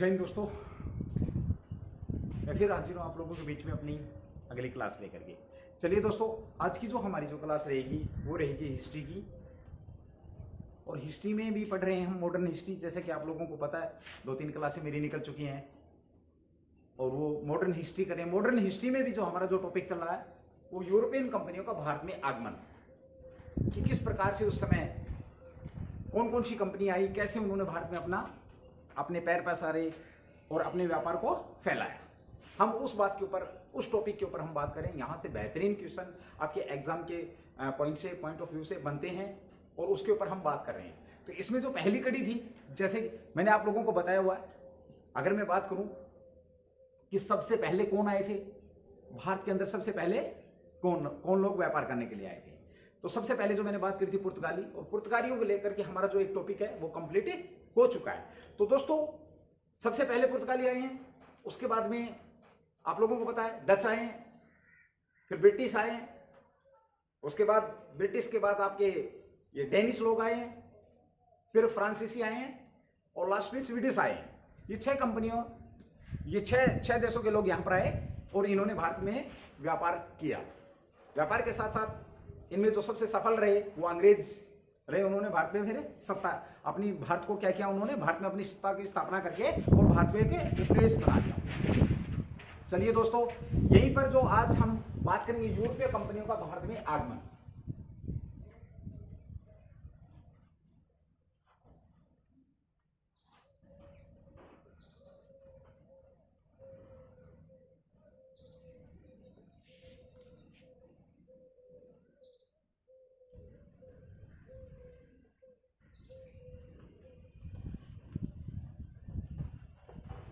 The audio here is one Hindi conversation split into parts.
जय हिंद दोस्तों, मैं फिर हाजिर हूँ आप लोगों के बीच में अपनी अगली क्लास लेकर के। चलिए दोस्तों, आज की हमारी क्लास रहेगी वो रहेगी हिस्ट्री की। और हिस्ट्री में भी पढ़ रहे हैं हम मॉडर्न हिस्ट्री। जैसे कि आप लोगों को पता है 2-3 क्लासें मेरी निकल चुकी हैं और वो मॉडर्न हिस्ट्री करें। मॉडर्न हिस्ट्री में भी जो हमारा जो टॉपिक चल रहा है वो यूरोपियन कंपनियों का भारत में आगमन, कि किस प्रकार से उस समय कौन कौन सी कंपनी आई, कैसे उन्होंने भारत में अपने पैर पसारे और अपने व्यापार को फैलाया। हम उस बात के ऊपर, उस टॉपिक के ऊपर हम बात करें। यहाँ से बेहतरीन क्वेश्चन आपके एग्जाम के पॉइंट ऑफ व्यू से बनते हैं और उसके ऊपर हम बात कर रहे हैं। तो इसमें जो पहली कड़ी थी, जैसे मैंने आप लोगों को बताया हुआ है, अगर मैं बात करूं कि सबसे पहले कौन आए थे भारत के अंदर, सबसे पहले कौन लोग व्यापार करने के लिए आए थे, तो सबसे पहले जो मैंने बात करी थी पुर्तगाली। और पुर्तगालियों को लेकर के हमारा जो एक टॉपिक है वो कंप्लीट हो चुका है। तो दोस्तों, सबसे पहले पुर्तगाली आए हैं, उसके बाद में आप लोगों को पता है डच आए हैं, फिर ब्रिटिश आए हैं, उसके बाद ब्रिटिश के बाद आपके ये डेनिश लोग आए हैं, फिर फ्रांसीसी आए हैं और लास्ट में स्वीडिश आए हैं। ये 6 कंपनियों, ये छह देशों के लोग यहाँ पर आए और इन्होंने भारत में व्यापार किया। व्यापार के साथ साथ इनमें जो सबसे सफल रहे वो अंग्रेज रहे। उन्होंने भारत में फिर सत्ता अपनी, भारत को क्या किया उन्होंने, भारत में अपनी सत्ता की स्थापना करके और भारत में एक देश बना दिया। चलिए दोस्तों, यहीं पर जो आज हम बात करेंगे यूरोपीय कंपनियों का भारत में आगमन।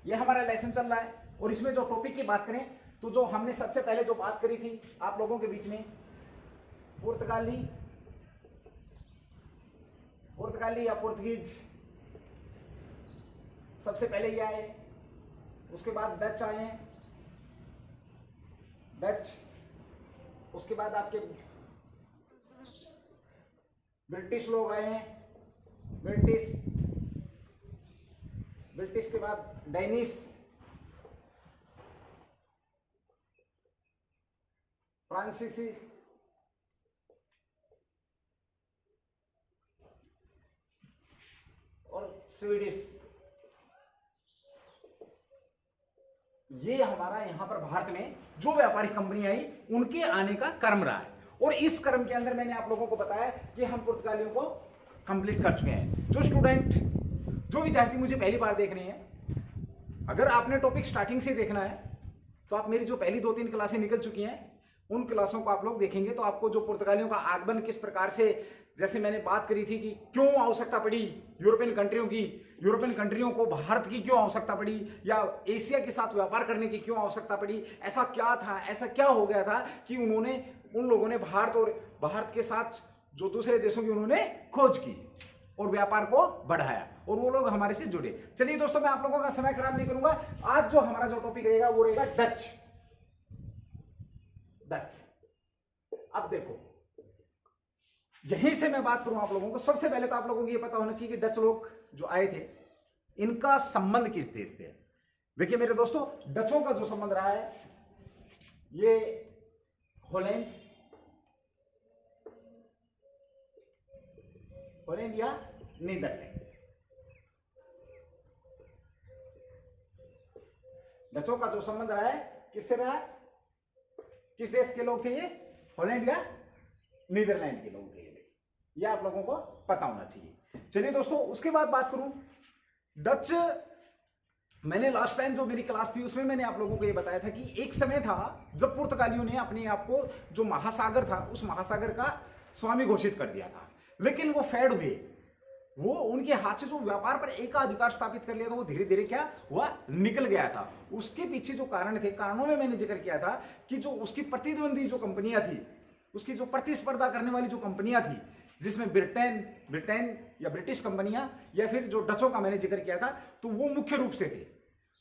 ये हमारा लेसन चल रहा है और इसमें जो टॉपिक की बात करें तो जो हमने सबसे पहले जो बात करी थी आप लोगों के बीच में, पुर्तगाली या पुर्तगीज सबसे पहले ये आए, उसके बाद डच आए हैं, डच, उसके बाद आपके ब्रिटिश लोग आए हैं, ब्रिटिश के बाद डेनिश, फ्रांसीसी, और स्वीडिश। ये हमारा यहां पर भारत में जो व्यापारिक कंपनी आई उनके आने का क्रम रहा है। और इस क्रम के अंदर मैंने आप लोगों को बताया कि हम पुर्तगालियों को कंप्लीट कर चुके हैं। जो विद्यार्थी मुझे पहली बार देख रहे हैं, अगर आपने टॉपिक स्टार्टिंग से देखना है तो आप मेरी जो पहली 2-3 क्लासें निकल चुकी हैं उन क्लासों को आप लोग देखेंगे तो आपको जो पुर्तगालियों का आगमन किस प्रकार से, जैसे मैंने बात करी थी कि क्यों आवश्यकता पड़ी यूरोपियन कंट्रियों को भारत की क्यों आवश्यकता पड़ी, या एशिया के साथ व्यापार करने की क्यों आवश्यकता पड़ी, ऐसा क्या था, ऐसा क्या हो गया था कि उन लोगों ने भारत के साथ जो दूसरे देशों की उन्होंने खोज की और व्यापार को बढ़ाया और वो लोग हमारे से जुड़े। चलिए दोस्तों, मैं आप लोगों का समय खराब नहीं करूंगा। आज जो हमारा जो टॉपिक रहेगा वो रहेगा डच। अब देखो, यहीं से मैं बात करूं आप लोगों को, सबसे पहले तो आप लोगों को ये पता होना चाहिए कि डच लोग जो आए थे इनका संबंध किस देश से है। देखिए मेरे दोस्तों, डचों का जो संबंध रहा है ये हॉलैंड या नीदरलैंड। डचों का जो संबंध रहा है किससे रहा है, किस देश के लोग थे ये, हॉलैंड या नीदरलैंड के लोग थे ये आप लोगों को पता होना चाहिए। चलिए दोस्तों, उसके बाद बात करूं डच। मैंने लास्ट टाइम जो मेरी क्लास थी उसमें मैंने आप लोगों को ये बताया था कि एक समय था जब पुर्तगालियों ने अपने आप को, जो महासागर था उस महासागर का स्वामी घोषित कर दिया था, लेकिन वो फेड हुए। वो उनके हाथ से जो व्यापार पर एकाधिकार स्थापित कर लिया था वो धीरे धीरे क्या हुआ, निकल गया था। उसके पीछे जो कारण थे, कारणों में मैंने जिक्र किया था कि जो उसकी प्रतिद्वंदी जो कंपनियां थी, उसकी जो प्रतिस्पर्धा करने वाली जो कंपनियां थी, जिसमें ब्रिटेन या ब्रिटिश कंपनियां या फिर जो डचों का मैंने जिक्र किया था, तो वो मुख्य रूप से थे।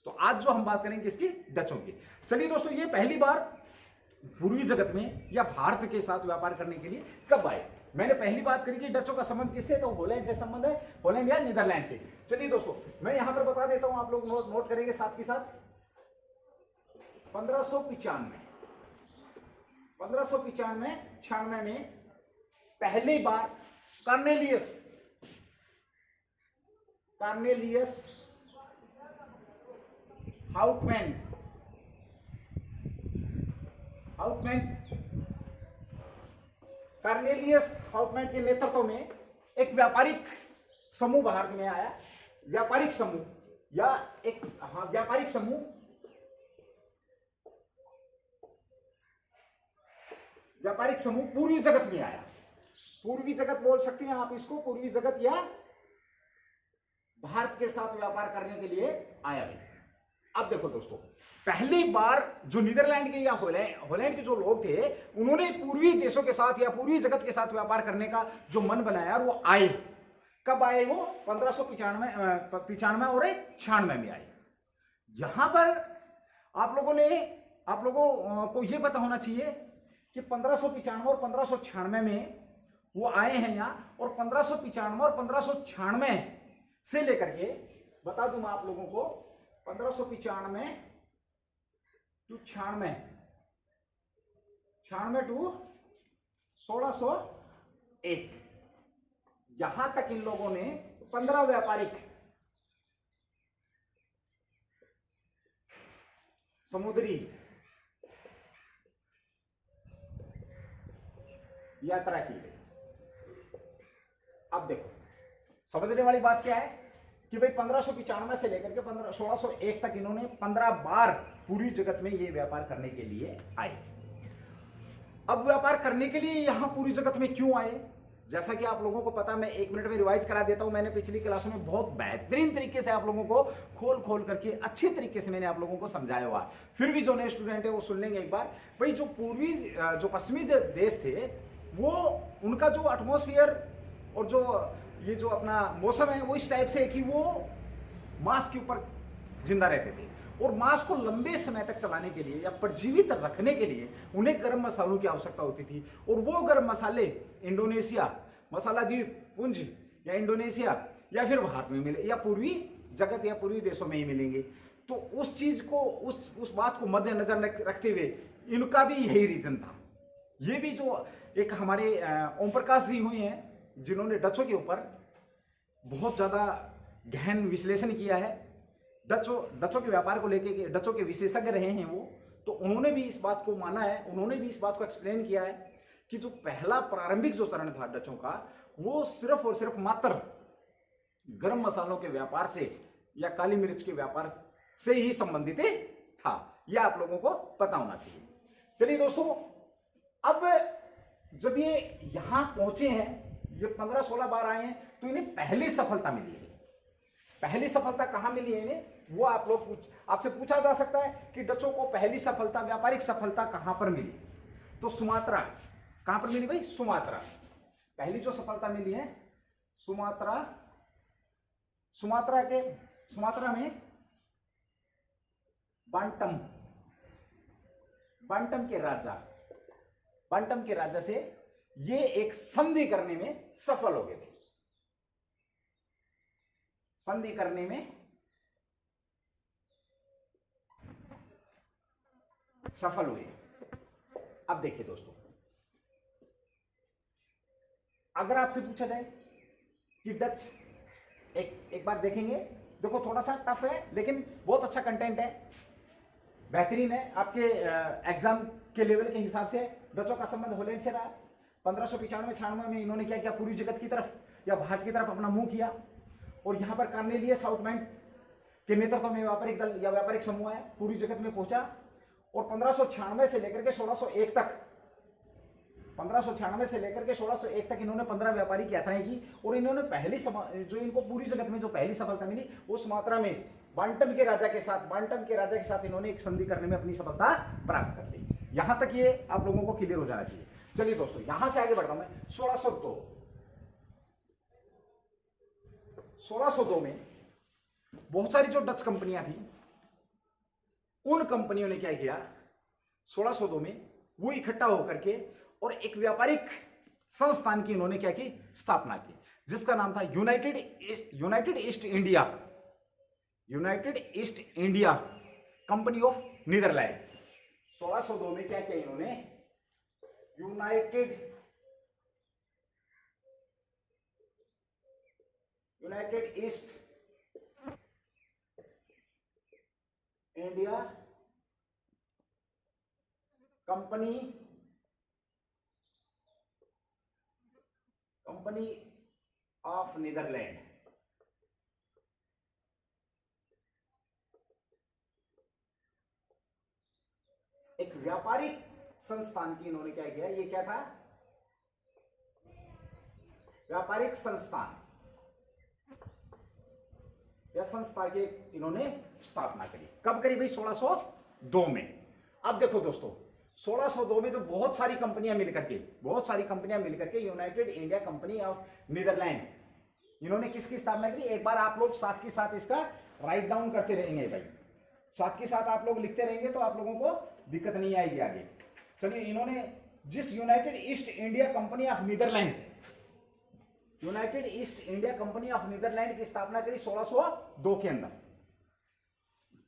तो आज जो हम बात करेंगे इसकी, डचों की। चलिए दोस्तों, ये पहली बार पूर्वी जगत में या भारत के साथ व्यापार करने के लिए कब आए। मैंने पहली बात करी कि डचों का संबंध किससे, तो हॉलैंड से संबंध है, हॉलैंड या नीदरलैंड से। चलिए दोस्तों मैं यहां पर बता देता हूं, आप लोग नोट करेंगे साथ के साथ। 1595 में पहली बार कार्नेलियस हाउटमैन के नेतृत्व में एक व्यापारिक समूह भारत में आया। व्यापारिक समूह पूर्वी जगत में आया। पूर्वी जगत बोल सकते हैं आप इसको, पूर्वी जगत या भारत के साथ व्यापार करने के लिए आया है। अब देखो दोस्तों, पहली बार जो नीदरलैंड के या हॉलैंड के जो लोग थे, उन्होंने पूर्वी देशों के साथ या पूर्वी जगत के साथ व्यापार करने का जो मन बनाया, वो आए। कब आए वो? 1595 और 96 में आए। यहां पर आप लोगों को यह पता होना चाहिए कि 1595 और 1596 में वो आए हैं यहाँ, और 1595 और 1596 से लेकर के बता दूं मैं आप लोगों को, 1595 टू 96 टू 1601, यहां तक इन लोगों ने 15 व्यापारिक समुद्री यात्रा की गई। अब देखो समझने वाली बात क्या है कि भाई 1595 से लेकर के 1601 तक इन्होंने 15 बार पूरी जगत में ये व्यापार करने के लिए आए। अब व्यापार करने के लिए यहां पूरी जगत में क्यों आए, जैसा कि आप लोगों को पता, मैं 1 मिनट में रिवाइज करा देता हूं। मैंने पिछली क्लासों में बहुत बेहतरीन तरीके से आप लोगों को खोल करके अच्छी तरीके से मैंने आप लोगों को समझाया हुआ। फिर भी जो नए स्टूडेंट है वो सुन लेंगे एक बार। भाई जो पश्चिमी देश थे, वो उनका जो एटमॉस्फेयर और जो ये जो अपना मौसम है, वो इस टाइप से है कि वो मांस के ऊपर जिंदा रहते थे, और मांस को लंबे समय तक चलाने के लिए या प्रजीवित रखने के लिए उन्हें गर्म मसालों की आवश्यकता होती थी। और वो गर्म मसाले इंडोनेशिया, मसाला द्वीप पुंज या इंडोनेशिया या फिर भारत में मिले, या पूर्वी जगत या पूर्वी देशों में ही मिलेंगे। तो उस चीज को, उस बात को मद्देनजर रखते हुए इनका भी यही रीजन था। ये भी जो एक हमारे ओम प्रकाश जी हुए हैं, जिन्होंने डचों के ऊपर बहुत ज्यादा गहन विश्लेषण किया है, डचों के व्यापार को लेकर डचों के विशेषज्ञ रहे हैं वो, तो उन्होंने भी इस बात को माना है, उन्होंने भी इस बात को एक्सप्लेन किया है कि जो पहला प्रारंभिक जो चरण था डचों का, वो सिर्फ और सिर्फ मात्र गर्म मसालों के व्यापार से या काली मिर्च के व्यापार से ही संबंधित था। यह आप लोगों को पता होना चाहिए। चलिए दोस्तों, अब जब ये यहां पहुंचे हैं, ये 15-16 बार आए हैं, तो इन्हें पहली सफलता मिली है। पहली सफलता कहां मिली है इन्हें, वो आपसे पूछा जा सकता है कि डचों को पहली सफलता, व्यापारिक सफलता कहां पर मिली। तो सुमात्रा, कहां पर मिली भाई? सुमात्रा। पहली जो सफलता मिली है सुमात्रा में बांटम के राजा से ये एक संधि करने में सफल हो गए थे। संधि करने में सफल हुए। अब देखिए दोस्तों, अगर आपसे पूछा जाए कि डच, एक बार देखेंगे, देखो थोड़ा सा टफ है लेकिन बहुत अच्छा कंटेंट है, बेहतरीन है आपके एग्जाम के लेवल के हिसाब से। डचों का संबंध हॉलैंड से रहा। 1595-96 में इन्होंने क्या किया, पूरी जगत की तरफ या भारत की तरफ अपना मुंह किया, और यहां पर कार्नेलियस हाउटमैन के नेतृत्व में व्यापारिक दल या व्यापारिक समूह है, पूरी जगत में पहुंचा। और 1596 से लेकर के 1601 तक, 1596 से लेकर के 1601 तक इन्होंने 15 व्यापारिक यात्राएं की। और इन्होंने पहली जो इनको पूरी जगत में जो पहली सफलता मिली, वो सुमात्रा में बांटम के राजा के साथ इन्होंने एक संधि करने में अपनी सफलता प्राप्त कर ली। यहां तक ये आप लोगों को क्लियर हो जाना चाहिए। चलिए दोस्तों, यहां से आगे बढ़ता हूं मैं। 1602 में बहुत सारी जो डच कंपनियां थी, उन कंपनियों ने क्या किया, 1602 में वो इकट्ठा होकर के और एक व्यापारिक संस्थान की इन्होंने क्या की, स्थापना की, जिसका नाम था United East India Company of Netherland. 1602 में क्या किया इन्होंने, United East India Company of Netherland. एक व्यापारिक संस्थान की इन्होंने क्या किया, ये क्या था, व्यापारिक संस्थान या संस्था की इन्होंने स्थापना करी। कब करी भाई, 1602 में। अब देखो दोस्तों, 1602 में जो बहुत सारी कंपनियां मिलकर के United India Company of Netherland, इन्होंने किसकी स्थापना करी, एक बार आप लोग साथ के साथ इसका राइट डाउन करते रहेंगे भाई, साथ के साथ आप लोग लिखते रहेंगे तो आप लोगों को दिक्कत नहीं आएगी आगे। चलिए, इन्होंने जिस United East India Company of Netherland की स्थापना करी 1602 के अंदर।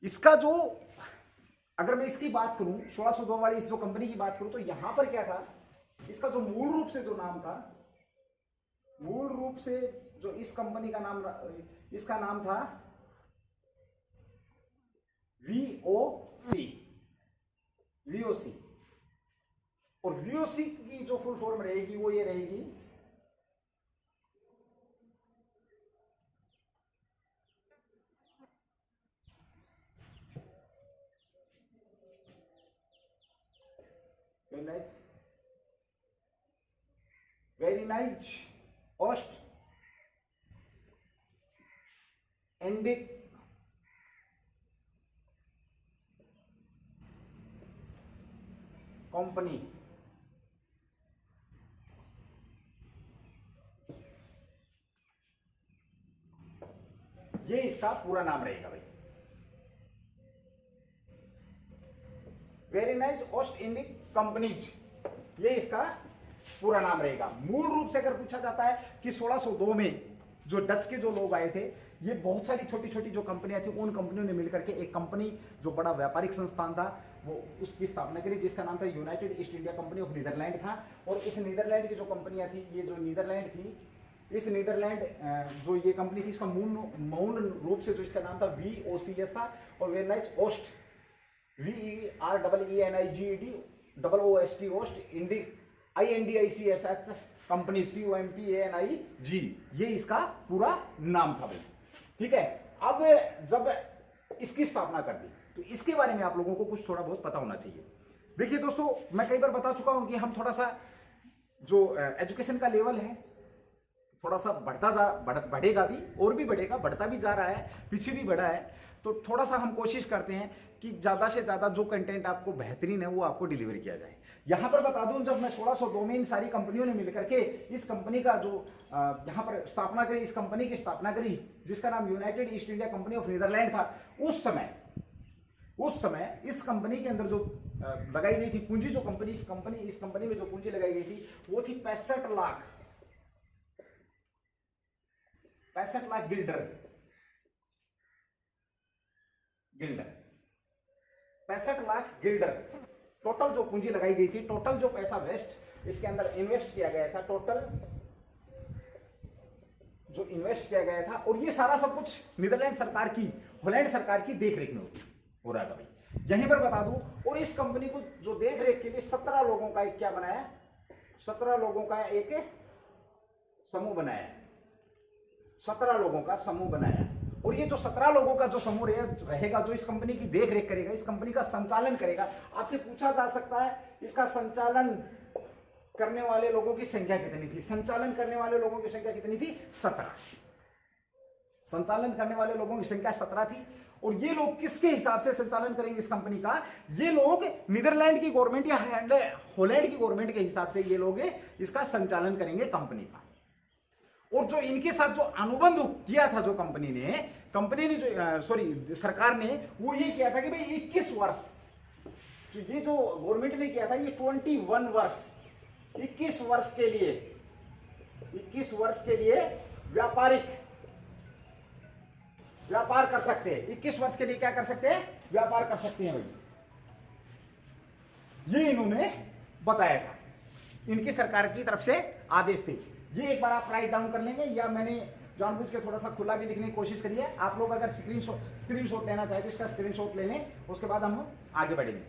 इसका जो, अगर मैं इसकी बात करूं, 1602 वाली इस जो कंपनी की बात करूं, तो यहां पर क्या था, इसका जो मूल रूप से जो नाम था, मूल रूप से जो इस कंपनी का नाम, इसका नाम था VOC। और VOC की जो फुल फॉर्म रहेगी वो ये रहेगी, वेरी नाइस ओस्ट इंडिक कंपनी। ये इसका पूरा नाम रहेगा भाई, वेरी नाइस ओस्ट इंडिक कंपनीज, ये इसका पूरा नाम रहेगा। मूल रूप से अगर पूछा जाता है कि 1602 में जो डच के जो लोग आए थे, ये बहुत सारी छोटी छोटी जो कंपनियां थी, उन कंपनियों ने मिलकर के एक कंपनी, जो बड़ा व्यापारिक संस्थान था, वो उसकी स्थापना करी, जिसका नाम था United East India Company of Netherland था। और इस नीदरलैंड की जो कंपनियां थी, ये जो नीदरलैंड थी, इस नीदरलैंड जो ये कंपनी थी, इसका मूल रूप से जो इसका नाम था VOCS था, और वेरी नाइस ओस्ट, VERENIGED ओस्ट INDICS कंपनी COMPANIG, ये इसका पूरा नाम था भाई। ठीक है, अब जब इसकी स्थापना कर दी तो इसके बारे में आप लोगों को कुछ थोड़ा बहुत पता होना चाहिए। देखिए दोस्तों, मैं कई बार बता चुका हूं कि हम थोड़ा सा जो एजुकेशन का लेवल है थोड़ा सा बढ़ेगा भी, और भी बढ़ेगा, बढ़ता भी जा रहा है, पीछे भी बढ़ा है। तो थोड़ा सा हम कोशिश करते हैं कि ज़्यादा से ज़्यादा जो कंटेंट आपको बेहतरीन है वो आपको डिलीवर किया जाए। यहाँ पर बता दूं, जब मैं 1602 में इन सारी कंपनियों ने मिलकर के इस कंपनी का जो यहाँ पर स्थापना करी, इस कंपनी की स्थापना करी, जिसका नाम United East India Company of Netherland था, उस समय इस कंपनी के अंदर जो लगाई गई थी पूंजी, जो कंपनी इस कंपनी में जो पूंजी लगाई गई थी, वो थी 65 lakh Gilder. 65 lakh Gilder total जो पूंजी लगाई गई थी, टोटल जो पैसा वेस्ट इसके अंदर इन्वेस्ट किया गया था, टोटल जो इन्वेस्ट किया गया था, और ये सारा सब कुछ नीदरलैंड सरकार की, हॉलैंड सरकार की देखरेख में हो रहा था भाई। यहीं पर बता दूं, और इस कंपनी को जो देखरेख के लिए 17 लोगों का एक क्या बनाया, 17 लोगों का एक समूह बनाया, 17 लोगों का समूह बनाया। और ये जो 17 लोगों का जो समूह रहेगा, जो इस कंपनी की देखरेख करेगा, इस कंपनी का संचालन करेगा। आपसे पूछा जा सकता है इसका संचालन करने वाले लोगों की संख्या कितनी थी? संचालन करने वाले लोगों की संख्या कितनी थी? 17। संचालन करने वाले लोगों की संख्या 17 थी। और ये लोग किसके हिसाब से संचालन करेंगे इस कंपनी का? ये लोग नीदरलैंड की गवर्नमेंट या हॉलैंड की गवर्नमेंट के हिसाब से ये लोग इसका संचालन करेंगे कंपनी का। और जो इनके साथ जो अनुबंध किया था जो कंपनी ने जो सरकार ने, वो ये किया था कि भाई 21 वर्ष, तो ये जो गवर्नमेंट ने किया था, ये 21 वर्ष 21 वर्ष के लिए 21 वर्ष के लिए व्यापार कर सकते हैं। 21 वर्ष के लिए क्या कर सकते हैं? व्यापार कर सकते हैं भाई। ये इन्होंने बताया था, इनकी सरकार की तरफ से आदेश थे। ये एक बार आप राइट डाउन कर लेंगे, या मैंने जानबूझ के थोड़ा सा खुला भी लिखने की कोशिश करी है। आप लोग अगर स्क्रीनशॉट लेना चाहे तो इसका स्क्रीनशॉट ले लें, उसके बाद हम आगे बढ़ेंगे।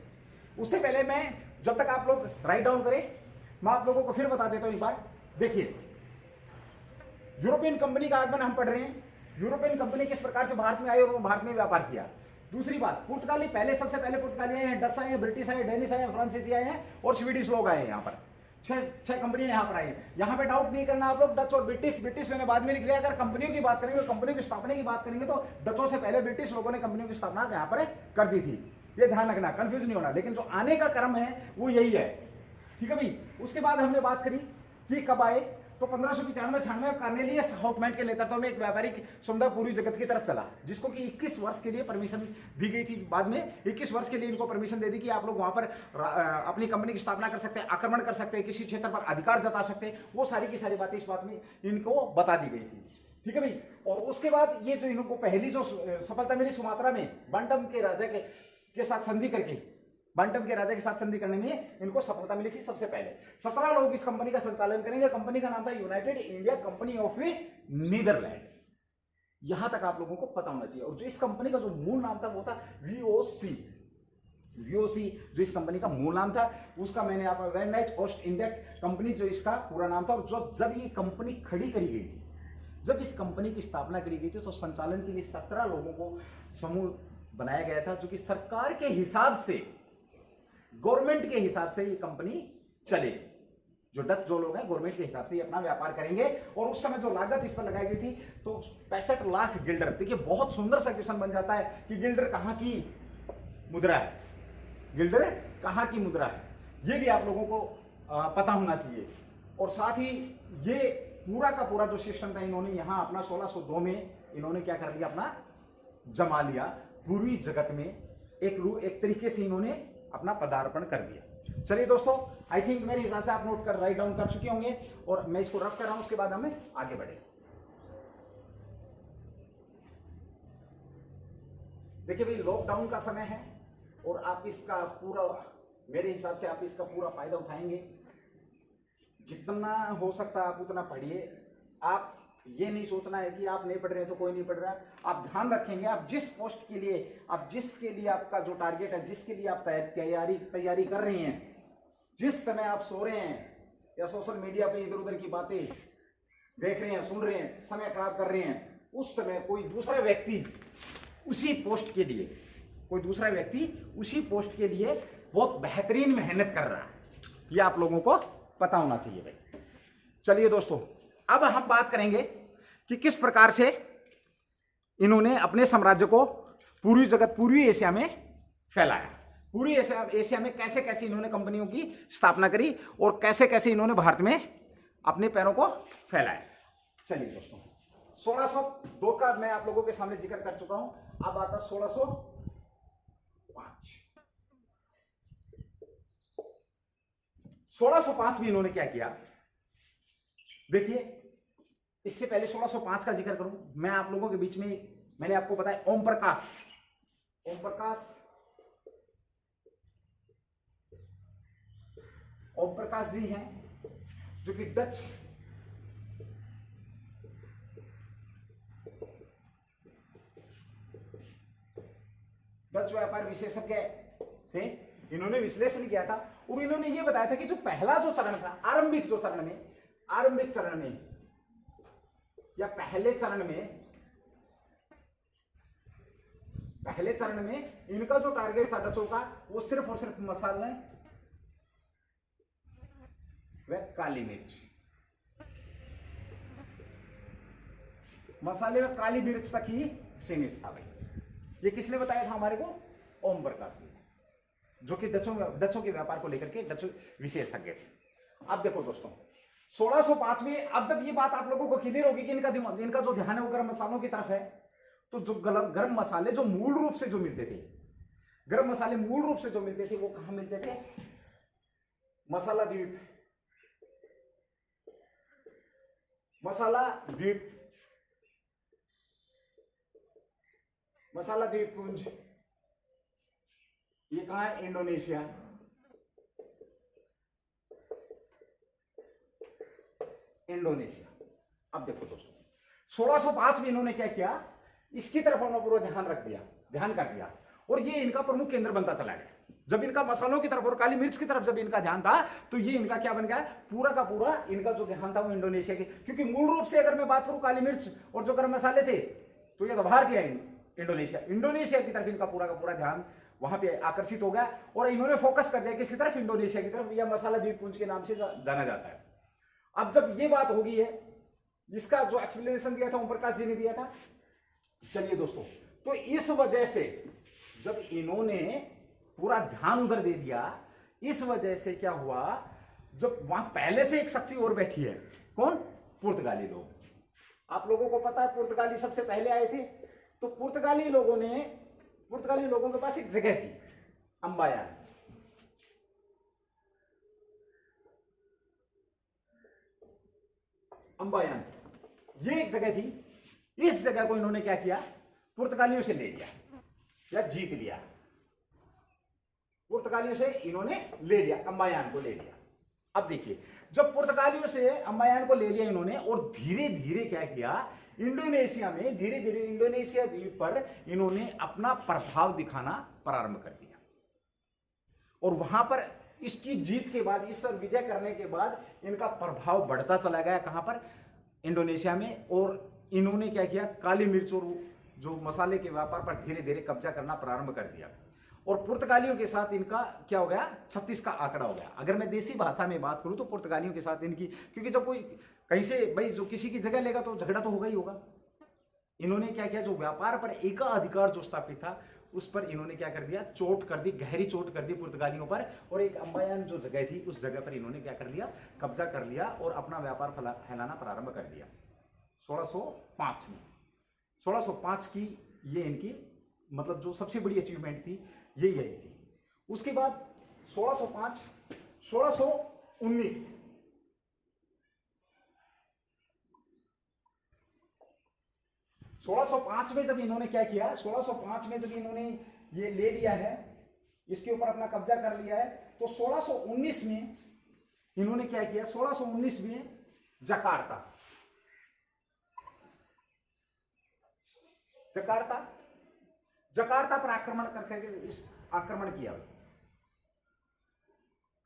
उससे पहले मैं, जब तक आप लोग राइट डाउन करें, मैं आप लोगों को फिर बता देता हूं एक बार। देखिए, यूरोपियन कंपनी का आगमन हम पढ़ रहे हैं। यूरोपियन कंपनी किस प्रकार से भारत में आई और भारत में व्यापार किया। दूसरी बात, पुर्तगाली पहले, सबसे पहले पुर्तगाली आए हैं, डच आए हैं, ब्रिटिश आए हैं, डेनिश आए हैं, फ्रांसीसी आए हैं और स्वीडिश लोग आए हैं। यहाँ पर छह कंपनियां यहाँ पर आई हैं। यहाँ पे डाउट नहीं करना आप लोग, डच और ब्रिटिश मैंने बाद में लिख लिया। अगर कंपनियों की बात करेंगे, कंपनियों की स्थापना की बात करेंगे, तो डचों से पहले ब्रिटिश लोगों ने कंपनियों की स्थापना यहाँ पर कर दी थी। ये ध्यान रखना, कंफ्यूज नहीं होना। लेकिन जो आने का क्रम है वो यही है, ठीक है भाई। उसके बाद हमने बात करी कि कब आए, तो 1595-96 कार्नेलियस हाउफमैन के नेतृत्व में एक व्यापारिक समुदाय पूरी जगत की तरफ चला, जिसको कि 21 वर्ष के लिए परमिशन दी गई थी। बाद में 21 वर्ष के लिए इनको परमिशन दे दी कि आप लोग वहां पर अपनी कंपनी की स्थापना कर सकते हैं, आक्रमण कर सकते हैं, किसी क्षेत्र पर अधिकार जता सकते हैं। वो सारी की सारी बातें इस बात में इनको बता दी गई थी, ठीक है भाई। और उसके बाद ये जो इनको पहली जो सफलता मिली सुमात्रा में बंटम के राजा के साथ संधि करके, बंटम के राजा के साथ संधि करने में इनको सफलता मिली थी। सबसे पहले 17 लोग इस कंपनी का संचालन करेंगे। कंपनी का नाम था United India Company of Netherland. यहां तक आप लोगों को पता होना चाहिए। और जो इस कंपनी का जो मूल नाम था वो था वीओसी। जो इस कंपनी का मूल नाम था, उसका मैंने आप वेनाइज ओस्ट इंडिया कंपनी जो इसका पूरा नाम था। और जो जब ये कंपनी खड़ी करी गई थी, जब इस कंपनी की स्थापना करी गई थी, तो संचालन के लिए 17 लोगों को समूह बनाया गया था, जो कि सरकार के हिसाब से, गवर्नमेंट के हिसाब से ये कंपनी चलेगी। जो डच जो लोग हैं, गवर्नमेंट के हिसाब से ये अपना व्यापार करेंगे। और उस समय जो लागत इस पर लगाई गई थी, तो 65 लाख गिल्डर। देखिए, बहुत सुंदर सा क्वेश्चन बन जाता है कि गिल्डर कहां की मुद्रा है, गिल्डर कहां की मुद्रा है, ये भी आप लोगों को पता होना चाहिए। और साथ ही ये पूरा का पूरा जो सिस्टम था, इन्होंने यहां अपना 1602 में इन्होंने क्या कर लिया, अपना जमा लिया पूर्वी जगत में। एक तरीके से इन्होंने अपना पदार्पण कर दिया। चलिए दोस्तों, आई थिंक मेरे हिसाब से आप नोट कर राइट डाउन कर चुके होंगे, और मैं इसको रफ कर रहा हूं, उसके बाद हमें आगे बढ़े। देखिए भाई, लॉकडाउन का समय है और आप इसका पूरा, मेरे हिसाब से आप इसका पूरा फायदा उठाएंगे। जितना हो सकता है आप उतना पढ़िए। आप ये नहीं सोचना है कि आप नहीं पढ़ रहे हैं तो कोई नहीं पढ़ रहा। आप ध्यान रखेंगे, आप जिस पोस्ट के लिए, आप जिसके लिए आपका जो टारगेट है, जिसके लिए आप तैयारी कर रहे हैं, जिस समय आप सो रहे हैं या सोशल मीडिया पे इधर उधर की बातें देख रहे हैं, सुन रहे हैं, समय खराब कर रहे हैं, उस समय कोई दूसरा व्यक्ति उसी पोस्ट के लिए, बहुत बेहतरीन मेहनत कर रहा है। ये आप लोगों को पता होना चाहिए भाई। चलिए दोस्तों, अब हम बात करेंगे कि किस प्रकार से इन्होंने अपने साम्राज्य को पूर्वी एशिया में फैलाया। पूर्वी एशिया में कैसे कैसे इन्होंने कंपनियों की स्थापना करी और कैसे कैसे इन्होंने भारत में अपने पैरों को फैलाया। चलिए दोस्तों, 1602 का मैं आप लोगों के सामने जिक्र कर चुका हूं। अब आता 1605 में इन्होंने क्या किया, देखिए। इससे पहले 1605 का जिक्र करूं, मैं आप लोगों के बीच में, मैंने आपको बताया ओम प्रकाश जी हैं, जो कि डच व्यापार विशेषज्ञ थे। इन्होंने विश्लेषण किया था और इन्होंने यह बताया था कि जो पहला जो चरण था, आरंभिक चरण में या पहले चरण में इनका जो टारगेट था डचों का, वो सिर्फ और सिर्फ मसाले व काली मिर्च, तक ही सीमित था भाई। ये किसने बताया था हमारे को? ओम प्रकाश जी, जो कि डचों के व्यापार को लेकर के डच विशेषज्ञ थे। अब देखो दोस्तों, 1605 में, अब जब ये बात आप लोगों को क्लियर होगी कि इनका जो ध्यान है वो गर्म मसालों की तरफ है, तो जो गर्म मसाले जो मूल रूप से जो मिलते थे, वो कहां मिलते थे? मसाला द्वीप, मसाला द्वीप, मसाला द्वीप पुंज, ये कहां है? इंडोनेशिया। इंडोनेशिया। अब देखो दोस्तों, 1605 में इन्होंने क्या किया, इसकी तरफ अपना पूरा ध्यान रख दिया, ध्यान कर दिया, और ये इनका प्रमुख केंद्र बनता चला गया। जब इनका मसालों की तरफ और काली मिर्च की तरफ जब इनका ध्यान था, तो ये इनका क्या बन गया, पूरा का पूरा इनका जो ध्यान था वो इंडोनेशिया के, क्योंकि मूल रूप से अगर मैं बात करूं काली मिर्च और जो गर्म मसाले थे, तो ये तो भारतीय इंडोनेशिया, इंडोनेशिया की तरफ इनका पूरा का पूरा ध्यान वहां पे आकर्षित हो गया, और इन्होंने फोकस कर दिया किसकी तरफ? इंडोनेशिया की तरफ। यह मसाला द्वीपपुंज के नाम से जाना जाता है। अब जब ये बात होगी है, इसका जो एक्सप्लेनेशन दिया था ओम प्रकाश जी ने दिया था। चलिए दोस्तों, तो इस वजह से जब इन्होंने पूरा ध्यान उधर दे दिया, इस वजह से क्या हुआ, जब वहां पहले से एक शक्ति और बैठी है, कौन? पुर्तगाली लोग। आप लोगों को पता है पुर्तगाली सबसे पहले आए थे, तो पुर्तगाली लोगों के पास एक जगह थी, अंबायान। अंबायान, ये एक जगह थी। इस जगह को इन्होंने क्या किया, पुर्तगालियों से ले लिया या जीत लिया। पुर्तगालियों से इन्होंने ले लिया, अंबायान को ले लिया। अब देखिए, जब पुर्तगालियों से अंबायान को ले लिया इन्होंने, और धीरे धीरे क्या किया, इंडोनेशिया में धीरे धीरे इंडोनेशिया द्वीप पर इन्होंने अपना प्रभाव दिखाना प्रारंभ कर दिया, और वहां पर इसकी जीत के बाद, इस पर विजय करने के बाद इनका प्रभाव बढ़ता चला गया। कहां पर? इंडोनेशिया में। और इन्होंने क्या किया, काली मिर्च और जो मसाले के व्यापार पर धीरे धीरे कब्जा करना प्रारंभ कर दिया, और पुर्तगालियों के साथ इनका क्या हो गया, 36 का आंकड़ा हो गया। अगर मैं देसी भाषा में बात करूं तो पुर्तगालियों के साथ इनकी, क्योंकि जब कोई कहीं से भाई जो किसी की जगह लेगा तो झगड़ा तो होगा ही होगा। इन्होंने क्या किया, जो व्यापार पर एकाधिकार जो स्थापित था, उस पर इन्होंने क्या कर दिया, चोट कर दी, गहरी चोट कर दी पुर्तगालियों पर, और एक अंबायान जो जगह थी उस जगह पर इन्होंने क्या कर लिया, कब्जा कर लिया, और अपना व्यापार फैलाना प्रारंभ कर दिया 1605 में। 1605 की ये इनकी मतलब जो सबसे बड़ी अचीवमेंट थी, ये यही थी। उसके बाद 1605, 1619, 1605 में जब इन्होंने क्या किया, 1605 में जब इन्होंने ये ले लिया है, इसके ऊपर अपना कब्जा कर लिया है, तो 1619 में इन्होंने क्या किया, 1619 में जकार्ता पर आक्रमण करके आक्रमण किया।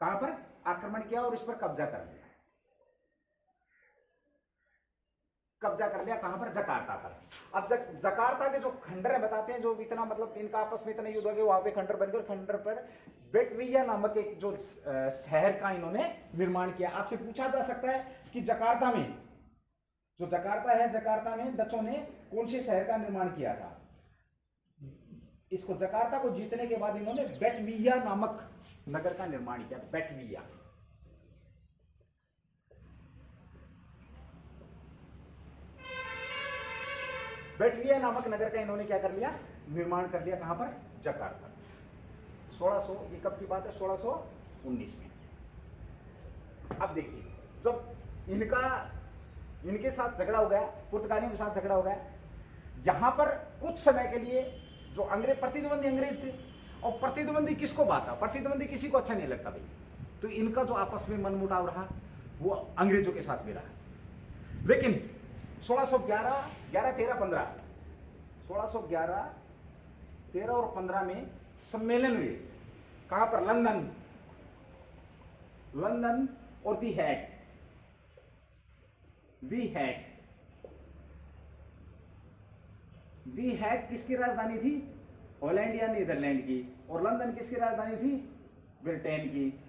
कहां पर आक्रमण किया और इस पर कब्जा कर लिया। कहां पर? जकार्ता पर। अब जकार्ता के जो खंडर बताते हैं, जो इतना मतलब इनका आपस में इतना युद्ध हो गया, वहां पे खंडर बनकर, खंडर पर बेटविया नामक एक जो शहर का इन्होंने निर्माण किया। आपसे पूछा जा सकता है कि जकार्ता में, जो जकार्ता है, जकार्ता में डचों ने कौन से शहर का निर्माण किया था? इसको जकार्ता को जीतने के बाद इन्होंने बेटविया नामक नगर का निर्माण किया। बेटविया नामक नगर का इन्होंने क्या कर लिया, निर्माण कर लिया। कहां पर? जकार्ता। 1600, ये कब की बात है? 1619 में। अब देखिए, जब इनके साथ झगड़ा हो गया, पुर्तगालियों के साथ झगड़ा हो गया, यहां पर कुछ समय के लिए जो प्रतिद्वंदी अंग्रेज थे, और प्रतिद्वंदी किसको बाता? प्रतिद्वंदी किसी को अच्छा नहीं लगता भाई, तो इनका जो आपस में मनमुटाव रहा वो अंग्रेजों के साथ भी रहा। लेकिन 1611, 13, 15, 1611, 13 और 15 में सम्मेलन हुए। कहां पर? लंदन और दी हैग किसकी राजधानी थी? हॉलैंड या नीदरलैंड की। और लंदन किसकी राजधानी थी? ब्रिटेन की।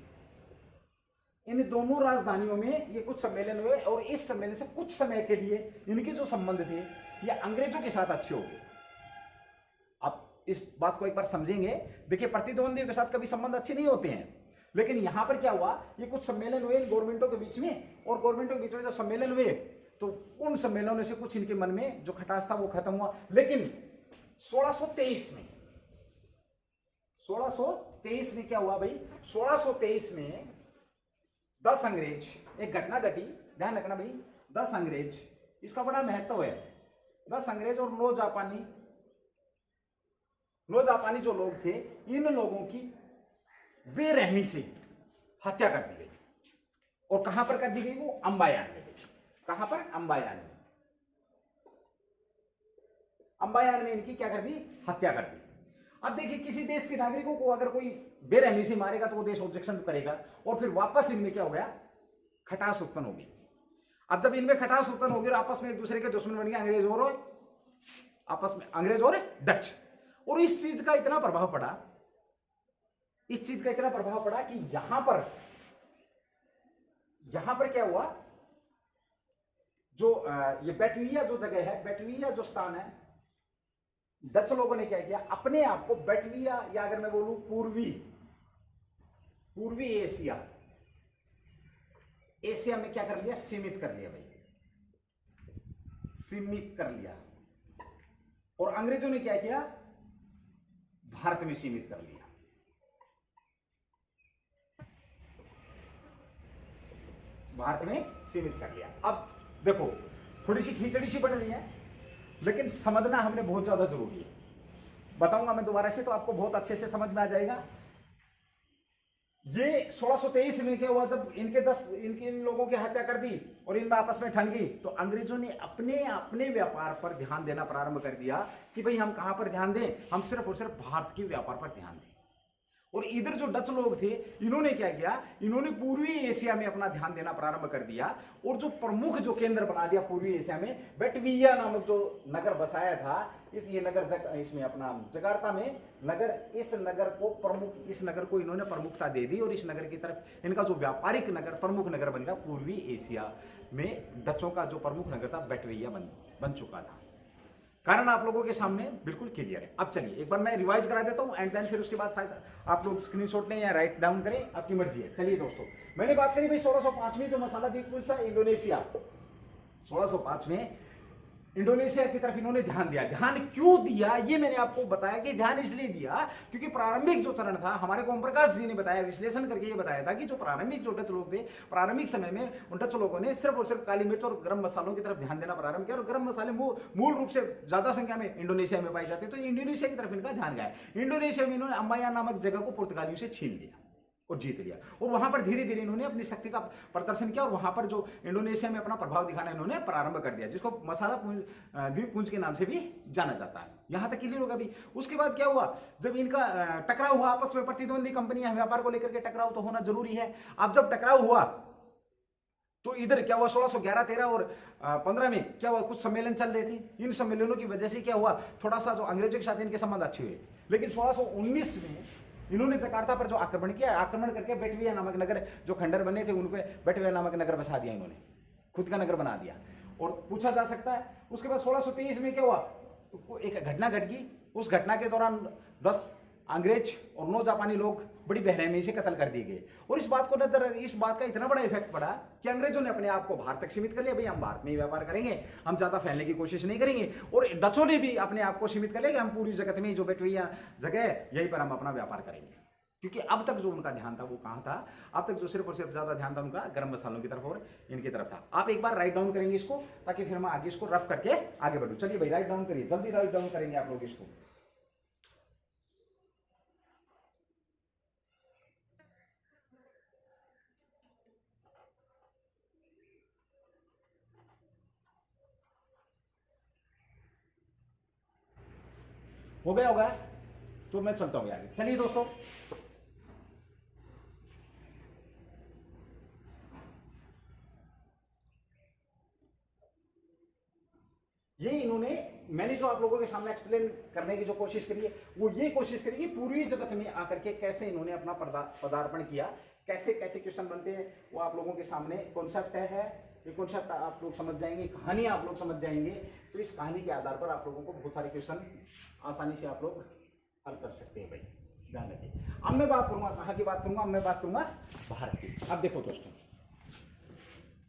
इन दोनों राजधानियों में ये कुछ सम्मेलन हुए, और इस सम्मेलन से कुछ समय के लिए इनके जो संबंध थे ये अंग्रेजों के साथ अच्छे हो गए। आप इस बात को एक बार समझेंगे। देखिए, प्रतिद्वंदियों के साथ कभी संबंध अच्छे नहीं होते हैं, लेकिन यहां पर क्या हुआ, ये कुछ सम्मेलन हुए इन गवर्नमेंटों के बीच में, और गवर्नमेंटों के बीच में जब सम्मेलन हुए तो उन सम्मेलनों से कुछ इनके मन में जो खटास था वो खत्म हुआ। लेकिन 1623 में क्या हुआ भाई? 1623 में 10 अंग्रेज, एक घटना घटी, ध्यान रखना भाई, 10 अंग्रेज, इसका बड़ा महत्व है। 10 अंग्रेज और 9 जापानी जो लोग थे, इन लोगों की बेरहमी से हत्या कर दी गई। और कहां पर कर दी गई? वो अम्बायान में। कहां पर? अम्बायान में। अम्बायान में इनकी क्या कर दी? हत्या कर दी। अब देखिए, किसी देश के नागरिकों को अगर कोई बेरहमी से मारेगा तो वो देश ऑब्जेक्शन करेगा, और फिर वापस इनमें क्या हो गया? खटास उत्पन्न होगी। अब जब इनमें खटास उत्पन्न होगी और आपस में एक दूसरे के दुश्मन बन गए, अंग्रेज और आपस में अंग्रेज और डच। और इस चीज का इतना प्रभाव पड़ा, कि यहां पर क्या हुआ? जो ये बेटविया जो जगह है, बेटविया जो स्थान है, डच लोगों ने क्या किया? अपने आप को बेटविया, या अगर मैं बोलूं पूर्वी एशिया में क्या कर लिया? सीमित कर लिया भाई, सीमित कर लिया। और अंग्रेजों ने क्या किया? भारत में सीमित कर लिया। भारत में सीमित कर लिया। अब देखो, थोड़ी सी खिचड़ी सी बन रही है, लेकिन समझना हमने बहुत ज्यादा जरूरी है। बताऊंगा मैं दोबारा से तो आपको बहुत अच्छे से समझ में आ जाएगा। ये 1623 में क्या हुआ? जब इनके लोगों की हत्या कर दी और इनमें आपस में ठन गई, तो अंग्रेजों ने अपने व्यापार पर ध्यान देना प्रारंभ कर दिया कि भाई हम कहां पर ध्यान दें? हम सिर्फ और सिर्फ भारत के व्यापार पर ध्यान दें। और इधर जो डच लोग थे, इन्होंने क्या किया? इन्होंने पूर्वी एशिया में अपना ध्यान देना प्रारंभ कर दिया, और जो प्रमुख जो केंद्र बना दिया पूर्वी एशिया में, बेटविया नामक जो नगर बसाया था, इसमें अपना जकार्ता में नगर, इस नगर को इन्होंने प्रमुखता दे दी। और इस नगर की तरफ इनका जो व्यापारिक नगर, प्रमुख नगर बन गया पूर्वी एशिया में। डचों का जो प्रमुख नगर था बेटविया बन चुका था। कारण आप लोगों के सामने बिल्कुल क्लियर है। अब चलिए एक बार मैं रिवाइज करा देता हूं, एंड देन फिर उसके बाद शायद आप लोग स्क्रीनशॉट लें या राइट डाउन करें, आपकी मर्जी है। चलिए दोस्तों, मैंने बात करी भाई 1605 में जो मसाला द्वीपपुंज था इंडोनेशिया, 1605 में इंडोनेशिया की तरफ इन्होंने ध्यान दिया। ध्यान क्यों दिया ये मैंने आपको बताया कि ध्यान इसलिए दिया क्योंकि प्रारंभिक जो चरण था, हमारे को ओम प्रकाश जी ने बताया, विश्लेषण करके ये बताया था कि जो प्रारंभिक जो डच लोग थे, प्रारंभिक समय में उन डच लोगों ने सिर्फ और सिर्फ काली मिर्च और गर्म मसालों की तरफ ध्यान देना प्रारंभ किया। और गर्म मसाले मूल रूप से ज्यादा संख्या में इंडोनेशिया में पाए जाते हैं, तो इंडोनेशिया की तरफ इनका ध्यान गया। इंडोनेशिया में इन्होंने अम्बाया नामक जगह को पुर्तगालियों से छीन लिया और जीत लिया। और वहां पर धीरे धीरे इन्होंने अपनी शक्ति का प्रदर्शन किया, और वहां पर जो इंडोनेशिया में अपना प्रभाव दिखाना इन्होंने प्रारंभ कर दिया, जिसको मसाला द्वीपपुंज के नाम से भी जाना जाता है। यहां तक क्लियर होगा भी। उसके बाद क्या हुआ? जब इनका टकराव हुआ आपस में, प्रतिद्वंदी कंपनियां व्यापार को लेकर के टकराव तो होना जरूरी है। अब जब टकराव हुआ तो इधर क्या हुआ? 1611, 13 और 15 में क्या हुआ? कुछ सम्मेलन चल रहे थे। इन सम्मेलनों की वजह से क्या हुआ? थोड़ा सा जो अंग्रेजों के साथ इनके संबंध अच्छे हुए। लेकिन 1619 में इन्होंने जकार्ता पर जो आक्रमण किया, आक्रमण करके बेटविया नामक नगर, जो खंडर बने थे उन पे बेटविया नामक नगर बसा दिया, इन्होंने खुद का नगर बना दिया। और पूछा जा सकता है उसके बाद 1623 में क्या हुआ? तो एक घटना घट गई। उस घटना के दौरान 10 अंग्रेज और 9 जापानी लोग बड़ी बेरहमी से कत्ल कर दिए गए। और इस बात का इतना बड़ा इफेक्ट पड़ा कि अंग्रेजों ने अपने आप को भारत तक सीमित कर लिया। भाई हम भारत में ही व्यापार करेंगे, हम ज्यादा फैलने की कोशिश नहीं करेंगे। और डचों ने भी अपने आप को सीमित कर लिया कि हम पूरी जगत में जो बेटविया जगह है यहीं पर हम अपना व्यापार करेंगे। क्योंकि अब तक जो उनका ध्यान था वो कहां था? अब तक जो सिर्फ और सिर्फ ज्यादा ध्यान था उनका गर्म मसालों की तरफ और इनकी तरफ था। आप एक बार राइट डाउन करेंगे इसको, ताकि फिर मैं आगे इसको रफ करके आगे बढ़ूं। चलिए भाई राइट डाउन करिए, जल्दी राइट डाउन करेंगे आप लोग इसको। हो गया होगा तो मैं चलता हूं आगे। चलिए दोस्तों, ये इन्होंने, मैंने जो आप लोगों के सामने एक्सप्लेन करने की जो कोशिश करी है वो ये कोशिश करी कि पूर्वी जगत में आकर के कैसे इन्होंने अपना पदार्पण किया, कैसे कैसे क्वेश्चन बनते हैं वो आप लोगों के सामने कॉन्सेप्ट है। ये कॉन्सेप्ट आप लोग समझ जाएंगे, कहानी आप लोग समझ जाएंगे, तो इस कहानी के आधार पर आप लोगों को बहुत सारे क्वेश्चन आसानी से आप लोग हल कर सकते हैं। भाई ध्यान रखिए। अब मैं बात करूंगा, कहाँ की बात करूंगा? अब मैं बात करूंगा भारत की। अब देखो दोस्तों,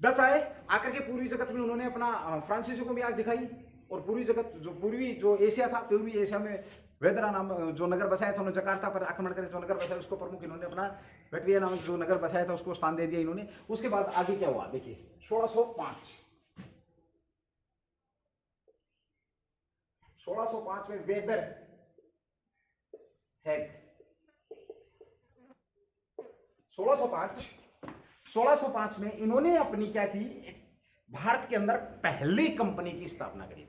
डच आए, आकर के पूर्वी जगत में उन्होंने अपना फ्रांसीसियों को भी आग दिखाई। और पूर्वी जगत जो पूर्वी जो एशिया था, पूर्वी एशिया में वेदरा नाम जो नगर बसाया था, उन्होंने जकार्ता पर आक्रमण करके जो नगर बसाया उसको प्रमुख इन्होंने अपना बेटविया नामक जो नगर बसाया था उसको स्थान दे दिया इन्होंने। उसके बाद आगे क्या हुआ देखिए, 1605 1605 में वेदर हैग 1605 में इन्होंने अपनी क्या की, भारत के अंदर पहली कंपनी की स्थापना करी।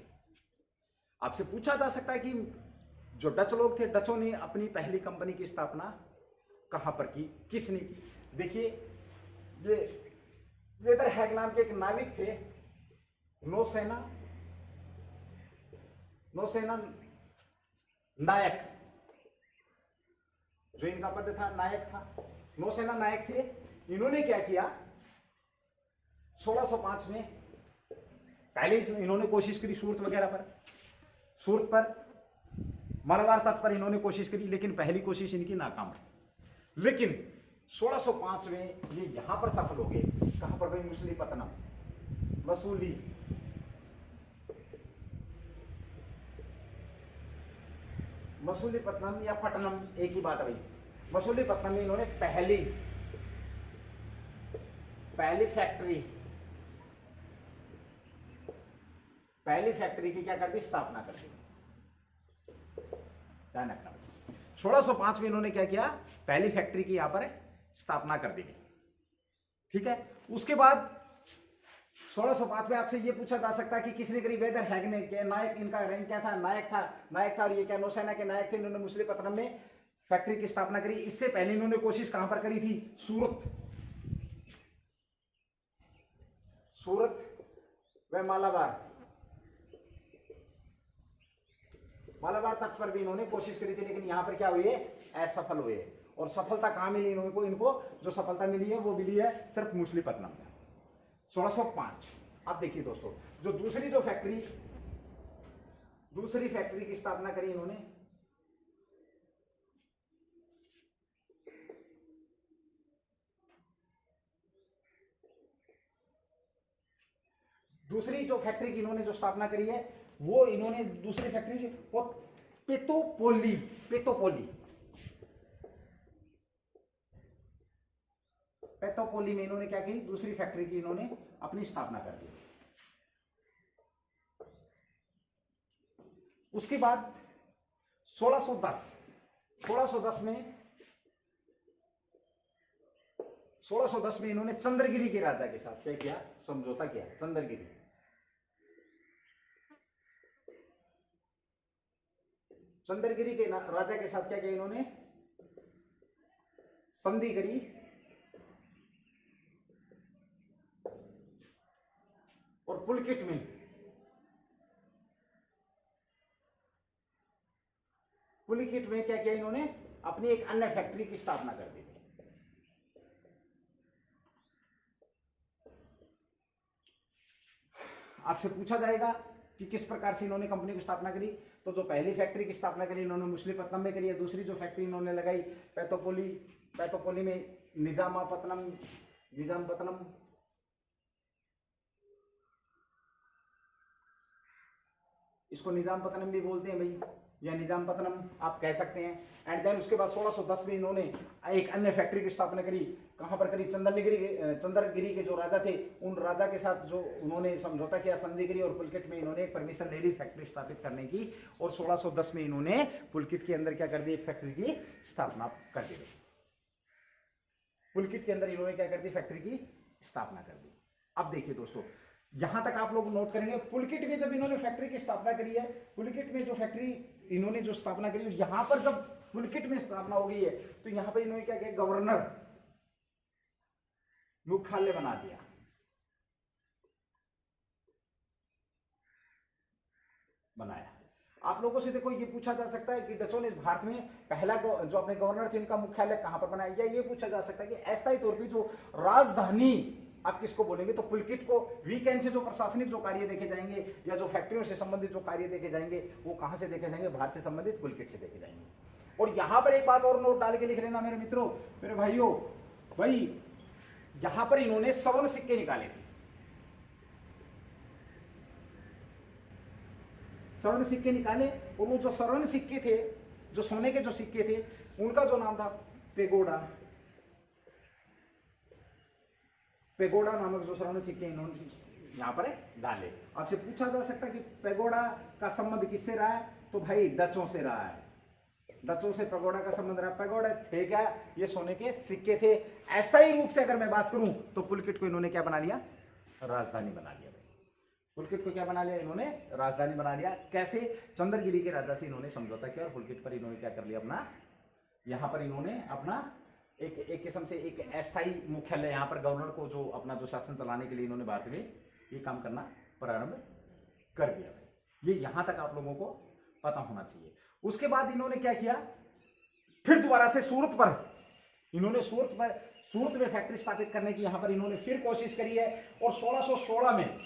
आपसे पूछा जा सकता है कि जो डच लोग थे, डचों ने अपनी पहली कंपनी की स्थापना कहां पर की, किसने की? देखिए, ये वेदर हैग नाम के एक नाविक थे, नौसेना नायक, जो इनका पद था नायक था, नौसेना नायक थे। इन्होंने क्या किया, 1605 में पहले इन्होंने कोशिश करी सूरत वगैरह पर, सूरत पर, मलबार तट पर इन्होंने कोशिश करी, लेकिन पहली कोशिश इनकी नाकाम। लेकिन 1605 में ये यहां पर सफल हो गए। कहां पर भाई? मछलीपत्तनम, मसूलीपट्टनम या पट्टनम एक ही बात है भाई। मसूलीपट्टनम में इन्होंने पहली फैक्ट्री की क्या कर दी, स्थापना कर दी। ध्यान रखना, 1605 में इन्होंने क्या किया, पहली फैक्ट्री की यहां पर स्थापना कर दी गई। ठीक है। उसके बाद 1605 में आपसे यह पूछा जा सकता है कि किसने करी, वेदर हैग ने। क्या नायक, इनका रैंक क्या था? नायक था और ये क्या नौसेना के नायक थे। इन्होंने मछलीपट्टनम में फैक्ट्री की स्थापना करी। इससे पहले इन्होंने कोशिश कहां पर करी थी? सूरत व मालाबार तट पर भी इन्होंने कोशिश करी थी, लेकिन यहां पर क्या हुए, असफल हुए। और सफलता कहां मिली इनको जो सफलता मिली है वो मिली है सिर्फ मछलीपट्टनम में, 1605। अब देखिए दोस्तों, जो दूसरी फैक्ट्री की स्थापना करी इन्होंने, दूसरी जो फैक्ट्री की इन्होंने जो स्थापना करी है, वो इन्होंने दूसरी फैक्ट्री पेतोपोली में इन्होंने क्या की, दूसरी फैक्ट्री की इन्होंने अपनी स्थापना कर दी। उसके बाद 1610 में इन्होंने चंद्रगिरी के राजा के साथ क्या किया, समझौता किया। चंद्रगिरी के राजा के साथ क्या किया इन्होंने, संधि करी। और पुलकित में क्या किया इन्होंने, अपनी एक अन्य फैक्ट्री की स्थापना कर दी। आपसे पूछा जाएगा कि किस प्रकार से इन्होंने कंपनी की स्थापना करी। तो जो पहली फैक्ट्री की स्थापना करी इन्होंने मछलीपट्टनम में करी है। दूसरी जो फैक्ट्री इन्होंने लगाई पेतोपोली में, निजामपट्टनम, इसको निजामपट्टनम भी बोलते हैं भाई, या निजामपट्टनम आप कह सकते हैं। एंड देन उसके बाद 1610 में इन्होंने एक अन्य फैक्ट्री की स्थापना करी। कहां पर करी? चंद्रगिरी के जो राजा थे, उन राजा के साथ जो उन्होंने समझौता किया, संधि करी। और पुलकित में इन्होंने परमिशन ले ली फैक्ट्री स्थापित करने की। और 1610 में इन्होंने पुलकित के अंदर क्या कर दी, एक फैक्ट्री की स्थापना कर दी। पुलकित के अंदर इन्होंने क्या कर दी, फैक्ट्री की स्थापना कर दी। अब देखिए दोस्तों, यहां तक आप लोग नोट करेंगे, पुलकित में जब इन्होंने फैक्ट्री की स्थापना करी है, पुलकित में जो फैक्ट्री इन्होंने जो स्थापना करी, यहां पर जब पुलकित में स्थापना हो गई है, तो यहां पर इन्होंने क्या किया, गवर्नर मुख्यालय बना दिया। आप लोगों से देखो, ये पूछा जा सकता है कि डचों ने भारत में पहला जो अपने गवर्नर थे, इनका मुख्यालय कहां पर बनाया, या ये पूछा जा सकता है कि अस्थायी तौर पर जो राजधानी आप किसको बोलेंगे, तो पुलकित को। वीकेंड से जो प्रशासनिक जो कार्य देखे जाएंगे, या जो फैक्ट्रियों से संबंधित जो कार्य देखे जाएंगे, वो कहां से देखे जाएंगे, भारत से संबंधित पुलकित से देखे जाएंगे। और यहां पर एक बात और नोट डाल के लिख लेना मेरे मित्रों, मेरे भाइयों, भाई यहां पर इन्होंने स्वर्ण सिक्के निकाले थे। स्वर्ण सिक्के निकाले, और वो जो स्वर्ण सिक्के थे, जो सोने के जो सिक्के थे, उनका जो नाम था पेगोडा नामक जो स्वर्ण सिक्के इन्होंने यहाँ पर डाले। आपसे पूछा जा सकता है कि पैगोडा का संबंध किससे रहा है, तो भाई डचों से रहा है। डचों से पैगोडा का संबंध रहा। पैगोडा थे क्या, ये सोने के सिक्के थे। अस्थायी रूप से अगर मैं बात करूं तो पुलकित को इन्होंने क्या बना लिया, राजधानी बना लिया। पुलकित को क्या बना लिया इन्होंने, राजधानी बना लिया। कैसे, चंद्रगिरी के राजा से इन्होंने समझौता किया और पुलकित पर इन्होंने क्या कर लिया अपना, यहां पर इन्होंने अपना एक किस्म से एक अस्थायी मुख्यालय, यहां पर गवर्नर को जो अपना जो शासन चलाने के लिए इन्होंने भारत में ये काम करना प्रारंभ कर दिया। ये यहां तक आप लोगों को पता होना चाहिए। उसके बाद इन्होंने क्या किया, फिर दोबारा से सूरत पर इन्होंने सूरत में फैक्ट्री स्थापित करने की यहां पर इन्होंने फिर कोशिश करी है। और 1616 में,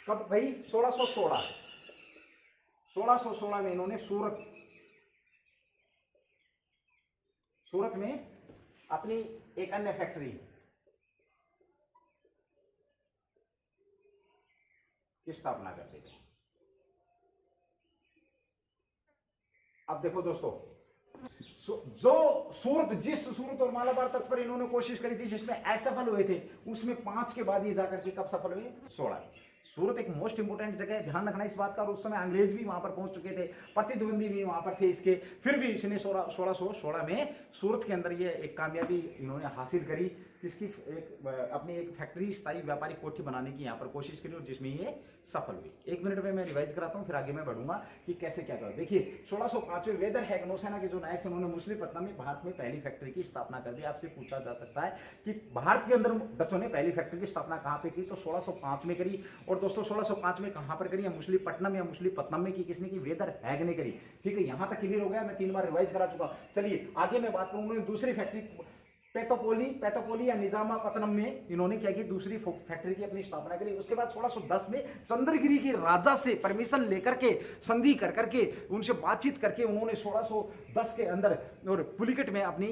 कब भाई, 1616 में इन्होंने सूरत में अपनी एक अन्य फैक्ट्री की स्थापना कर दी। अब देखो दोस्तों, जो जिस सूरत और मालाबार तक पर इन्होंने कोशिश करी थी, जिसमें असफल हुए थे, उसमें 5 के बाद ये जाकर के कब सफल हुए, 16। सूरत एक मोस्ट इंपोर्टेंट जगह है, ध्यान रखना इस बात का। और उस समय अंग्रेज भी वहां पर पहुंच चुके थे, प्रतिद्वंदी भी वहां पर थे इसके। फिर भी इसने 1616 में सूरत के अंदर ये एक कामयाबी इन्होंने हासिल करी, किसकी, अपनी एक फैक्ट्री स्थायी व्यापारिक कोठी बनाने की यहाँ पर कोशिश करी और जिसमें ये सफल हुई। 1 मिनट में मैं रिवाइज कराता हूँ, फिर आगे मैं बढ़ूंगा कि कैसे क्या करो। देखिए 1605 में वेदर हैग नौसेना के जो नायक थे, उन्होंने मछलीपट्टनम में भारत में पहली फैक्ट्री की स्थापना कर दी। आपसे पूछा जा सकता है कि भारत के अंदर डचों ने पहली फैक्ट्री की स्थापना कहाँ पे की, तो 1605 में करी। और दोस्तों 1605 में कहाँ पर करी, मछलीपट्टनम या मछलीपट्टनम में की, किसने की, वेदर हैग ने करी। ठीक है, यहां तक क्लियर हो गया, मैं 3 बार रिवाइज करा चुका। चलिए आगे मैं बात करूँ, उन्होंने दूसरी फैक्ट्री पेतोपोली या निजामापत्तनम में इन्होंने क्या की, दूसरी फैक्ट्री की अपनी स्थापना करी। उसके बाद 1610 में चंद्रगिरी के राजा से परमिशन लेकर के, संधि कर करके, उनसे बातचीत करके उन्होंने 1610 के अंदर और पुलिकट में अपनी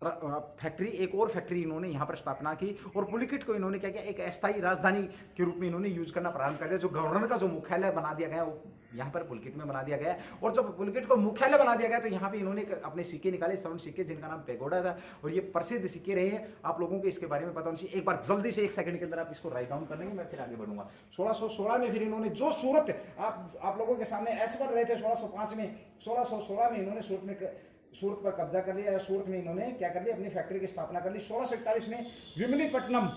फैक्ट्री, एक और फैक्ट्री इन्होंने यहां पर स्थापना की। और पुलिकट को इन्होंने क्या किया, एक अस्थायी राजधानी के रूप में इन्होंने यूज करना प्रारंभ कर दिया। जो गवर्नर का जो मुख्यालय बना दिया गया वो यहाँ पर पुलकित में बना दिया गया। और जब पुलकिट को मुख्यालय बना दिया गया तो यहाँ पे इन्होंने अपने सिक्के निकाले, 7 सिक्के, जिनका नाम पैगोडा था। और ये प्रसिद्ध सिक्के रहे हैं, आप लोगों को इसके बारे में पता होना चाहिए। एक बार जल्दी से 1 सेकंड के अंदर आप इसको राइट डाउन कर लेंगे, मैं फिर आगे बढ़ूंगा। 1616 में फिर इन्होंने जो सूरत आप लोगों के सामने ऐसे पर रहे थे 1605 में, 1616 में इन्होंने सूरत पर कब्जा कर लिया। सूरत में इन्होंने क्या कर लिया, अपनी फैक्ट्री की स्थापना कर ली। 1641 में विमलीपट्टनम,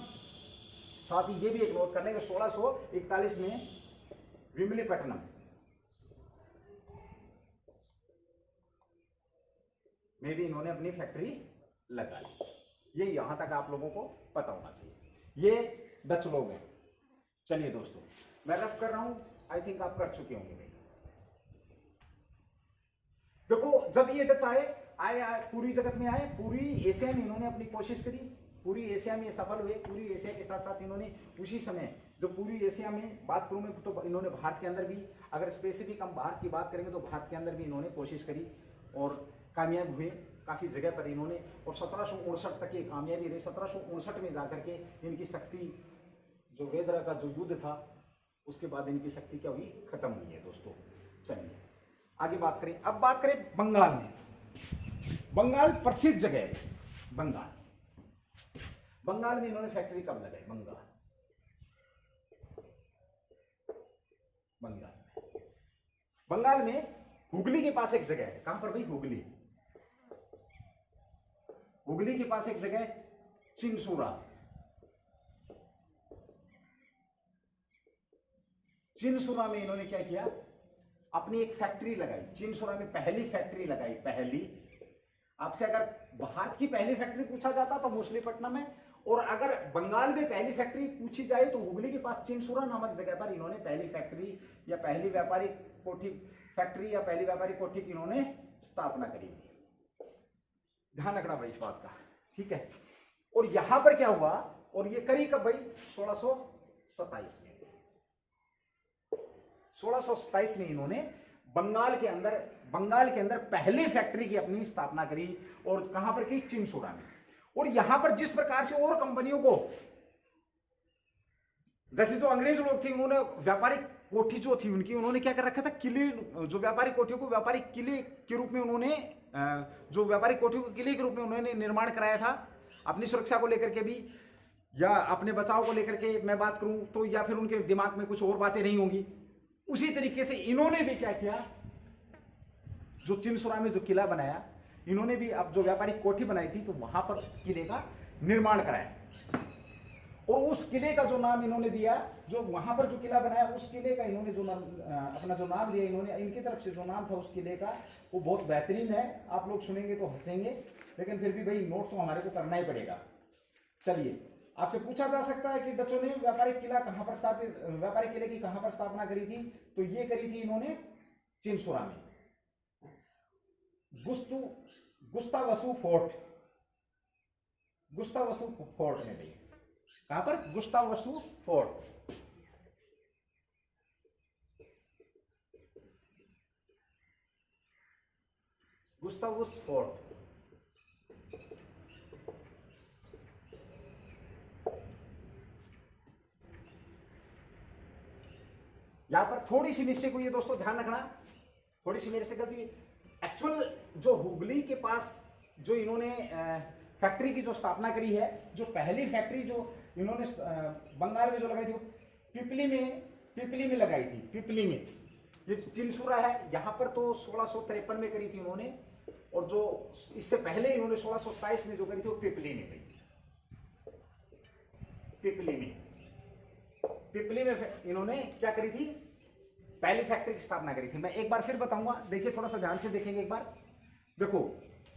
साथ ही ये भी एक नोट कर लेंगे, 1641 में विमलीपट्टनम में भी इन्होंने अपनी फैक्ट्री लगा ली। ये यहां तक आप लोगों को पता होना चाहिए। ये डच लोग हैं। चलिए दोस्तों, मैं रफ कर रहा हूं, आई थिंक आप कर चुके होंगे। देखो, जब ये डच आए पूरी जगत में आए, पूरी एशिया में इन्होंने अपनी कोशिश करी, पूरी एशिया में सफल हुए। पूरी एशिया के साथ साथ इन्होंने उसी समय, जो पूरी एशिया में बात करूं मैं, तो इन्होंने भारत के अंदर भी, अगर स्पेसिफिक हम भारत की बात करेंगे तो भारत के अंदर भी इन्होंने कोशिश करी और कामयाब हुए काफी जगह पर इन्होंने। और 1759 तक ये कामयाबी रही। 1759 में जाकर के इनकी शक्ति, जो वेदरा का जो युद्ध था, उसके बाद इनकी शक्ति क्या हुई, खत्म हुई है दोस्तों। चलिए आगे बात करें। अब बात करें बंगाल में। बंगाल प्रसिद्ध जगह है। बंगाल में इन्होंने फैक्ट्री कब लगाई, बंगाल में हुगली के पास एक जगह है। कहां पर भाई, हुगली के पास एक जगह चिनसुरा। चिनसुरा में इन्होंने क्या किया, अपनी एक फैक्ट्री लगाई। चिनसुरा में पहली फैक्ट्री लगाई। पहली, आपसे अगर भारत की पहली फैक्ट्री पूछा जाता तो मछलीपट्टनम है, और अगर बंगाल में पहली फैक्ट्री पूछी जाए तो हुगली के पास चिनसुरा नामक जगह पर इन्होंने पहली फैक्ट्री या पहली व्यापारिक कोठी फैक्ट्री या पहली व्यापारिक कोठी की इन्होंने स्थापना करी। ध्यान रखना भाई इस बात का, ठीक है। और यहां पर क्या हुआ, और ये करी कब भाई, 1627 में। 1627 में इन्होंने बंगाल के अंदर पहली फैक्ट्री की अपनी स्थापना करी। और कहां पर की, चिनसुरा में। और यहां पर जिस प्रकार से और कंपनियों को, जैसे जो अंग्रेज लोग थे, उन्होंने व्यापारिक कोठी जो थी उनकी, उन्होंने क्या कर रखा था, किले, जो व्यापारिक कोठियों को व्यापारिक किले के रूप में उन्होंने, जो व्यापारिक कोठियों को किले के रूप में उन्होंने निर्माण कराया था, अपनी सुरक्षा को लेकर के भी। या अपने बचाव को लेकर के मैं बात करूं तो, या फिर उनके दिमाग में कुछ और बातें नहीं होंगी। उसी तरीके से इन्होंने भी क्या किया, जो चिनसुरा में जो किला बनाया, इन्होंने भी अब जो व्यापारिक कोठी बनाई थी तो वहां पर किले का निर्माण कराया। और उस किले का जो नाम इन्होंने दिया, जो वहां पर जो किला बनाया उस किले का इन्होंने जो अपना जो नाम दिया, इन्होंने इनकी तरफ से जो नाम था उस किले का, वो बहुत बेहतरीन है। आप लोग सुनेंगे तो हंसेंगे, लेकिन फिर भी भाई नोट तो हमारे को करना ही पड़ेगा। चलिए, आपसे पूछा जा सकता है कि डचों ने व्यापारिक किला कहां पर स्थापित, व्यापारिक किले की कहां पर स्थापना करी थी? तो ये करी थी इन्होंने चिनसुरा में, गुस्तावसु फोर्ट, गुस्तावसु फोर्ट में भाई। कहां पर? गुस्तावसु फोर्ट। गुस्तावुस फोर्ट। यहां पर थोड़ी सी मिस्टेक हुई है दोस्तों, ध्यान रखना, थोड़ी सी मेरे से गलती। एक्चुअल जो हुगली के पास जो इन्होंने फैक्ट्री की जो स्थापना करी है, जो पहली फैक्ट्री जो इन्होंने बंगाल में जो लगाई थी, पिपली में लगाई थी, पिपली में। ये चिनसुरा है, यहां पर तो 1653 में करी थी उन्होंने, और जो इससे पहले इन्होंने 1627 में जो करी थी वो पिपली में करी। पिपली में इन्होंने क्या करी थी? पहली फैक्ट्री की स्थापना करी थी। मैं एक बार फिर बताऊंगा, देखिए थोड़ा सा ध्यान से देखेंगे एक बार। देखो,